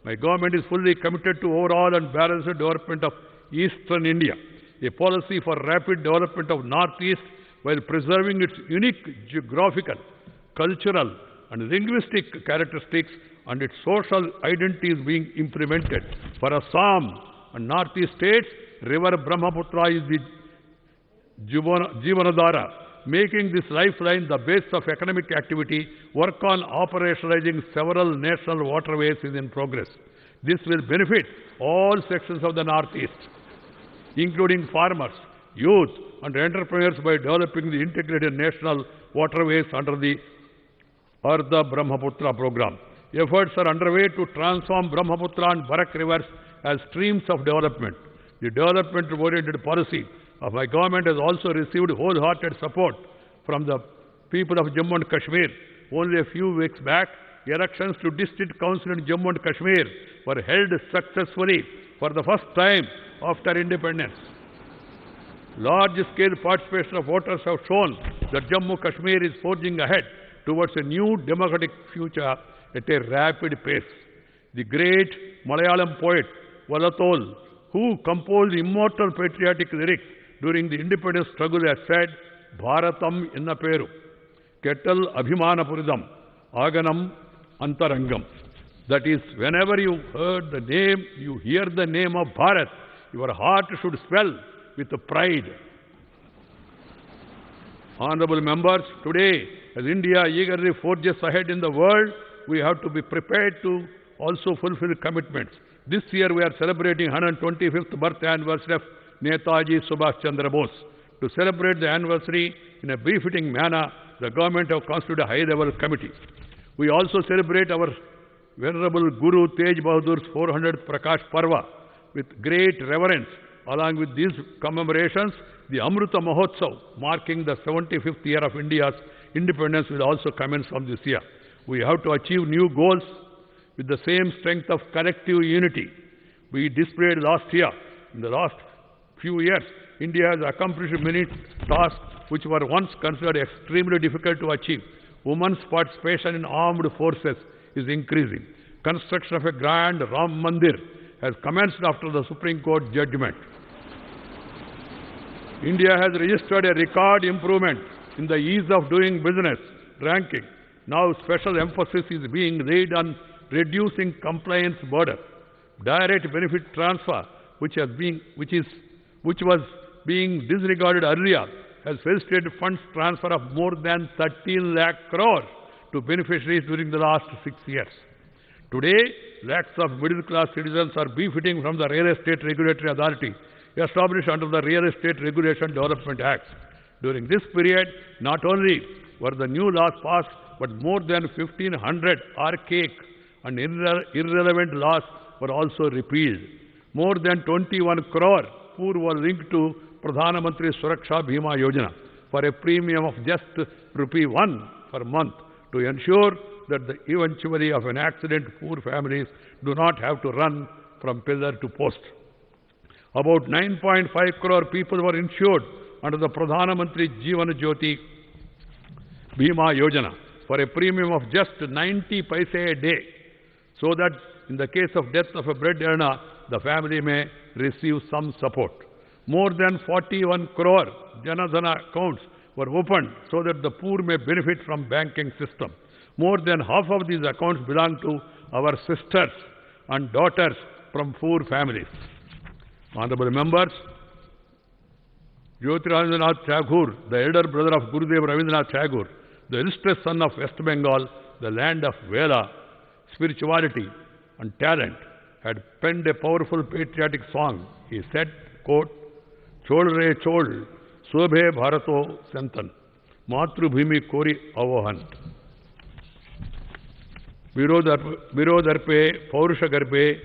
My government is fully committed to overall and balanced development of Eastern India, a policy for rapid development of Northeast while preserving its unique geographical, cultural and linguistic characteristics and its social identity is being implemented. For Assam and Northeast states, River Brahmaputra is the Jivanadhara, making this lifeline the base of economic activity. Work on operationalizing several national waterways is in progress. This will benefit all sections of the Northeast, including farmers, youth and entrepreneurs by developing the integrated national waterways under the Ardha Brahmaputra program. Efforts are underway to transform Brahmaputra and Barak rivers as streams of development. The development-oriented policy of my government has also received wholehearted support from the people of Jammu and Kashmir. Only a few weeks back, elections to District Council in Jammu and Kashmir were held successfully for the first time after independence. Large-scale participation of voters have shown that Jammu and Kashmir is forging ahead towards a new democratic future at a rapid pace. The great Malayalam poet Vallathol, who composed immortal patriotic lyrics during the independence struggle, has said, Bharatam inna peru, Kettal Abhimanapuridam, Aganam Antarangam. That is, whenever you hear the name of Bharat, your heart should swell with pride. Honorable members, today, as India eagerly forges ahead in the world, we have to be prepared to also fulfill commitments. This year we are celebrating 125th birth anniversary of Netaji Subhash Chandra Bose. To celebrate the anniversary in a befitting manner, the government have constituted a high-level committee. We also celebrate our Venerable Guru Tej Bahadur's 400th Prakash Parva with great reverence. Along with these commemorations, the Amrita Mahotsav, marking the 75th year of India's independence, will also commence from this year. We have to achieve new goals with the same strength of collective unity we displayed last year. In the last few years, India has accomplished many tasks which were once considered extremely difficult to achieve. Women's participation in armed forces is increasing. Construction of a grand Ram Mandir has commenced after the Supreme Court judgment. India has registered a record improvement in the ease of doing business ranking. Now special emphasis is being laid on reducing compliance burden. Direct benefit transfer, which was being disregarded earlier, has facilitated funds transfer of more than 13 lakh crore to beneficiaries during the last 6 years. Today, lakhs of middle-class citizens are benefiting from the Real Estate Regulatory Authority established under the Real Estate Regulation Development Act. During this period, not only were the new laws passed, but more than 1,500 archaic and irrelevant laws were also repealed. More than 21 crore poor were linked to Pradhana Mantri Suraksha Bhima Yojana for a premium of just ₹1 per month to ensure that the eventuality of an accident, poor families do not have to run from pillar to post. About 9.5 crore people were insured under the Pradhana Mantri Jeevan Jyoti Bima Yojana for a premium of just 90 paise a day, so that in the case of death of a bread earner, the family may receive some support. More than 41 crore Janadhana accounts were opened so that the poor may benefit from banking system. More than half of these accounts belong to our sisters and daughters from poor families. Honorable members, Jyotirabindranath Tagore, the elder brother of Gurudev Rabindranath Tagore, the illustrious son of West Bengal, the land of Veda, spirituality and talent, had penned a powerful patriotic song. He said, quote, Chol re chol, Sobhe Bharato Santan, Matru Bhimi Kori Avohan. Virodarpe, Paurusha Garbe,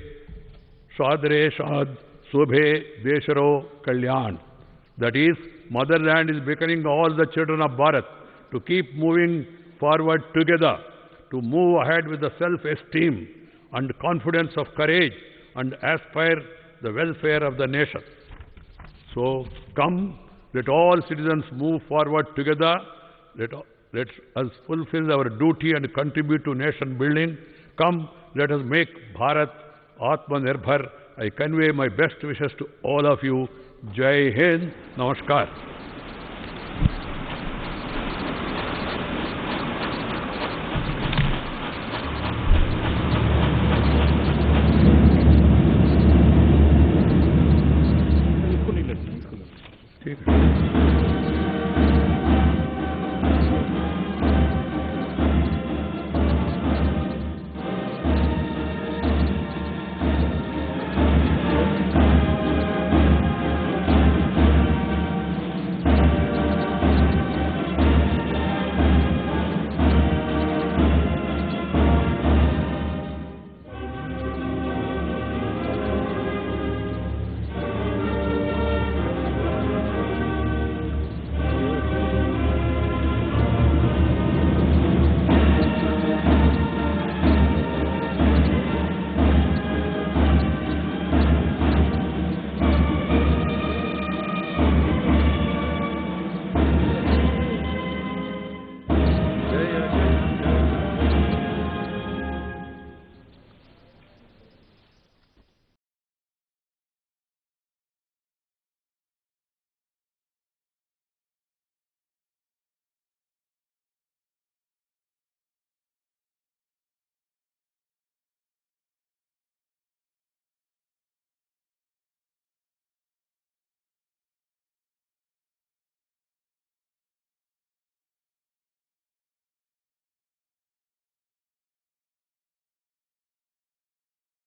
Shadre Shad, Sobhe Desharo Kalyan. That is, motherland is beckoning all the children of Bharat to keep moving forward together, to move ahead with the self-esteem and confidence of courage and aspire the welfare of the nation. So come, let all citizens move forward together. Let us fulfill our duty and contribute to nation building. Come, let us make Bharat Atmanirbhar. I convey my best wishes to all of you. Jai Hind. Namaskar.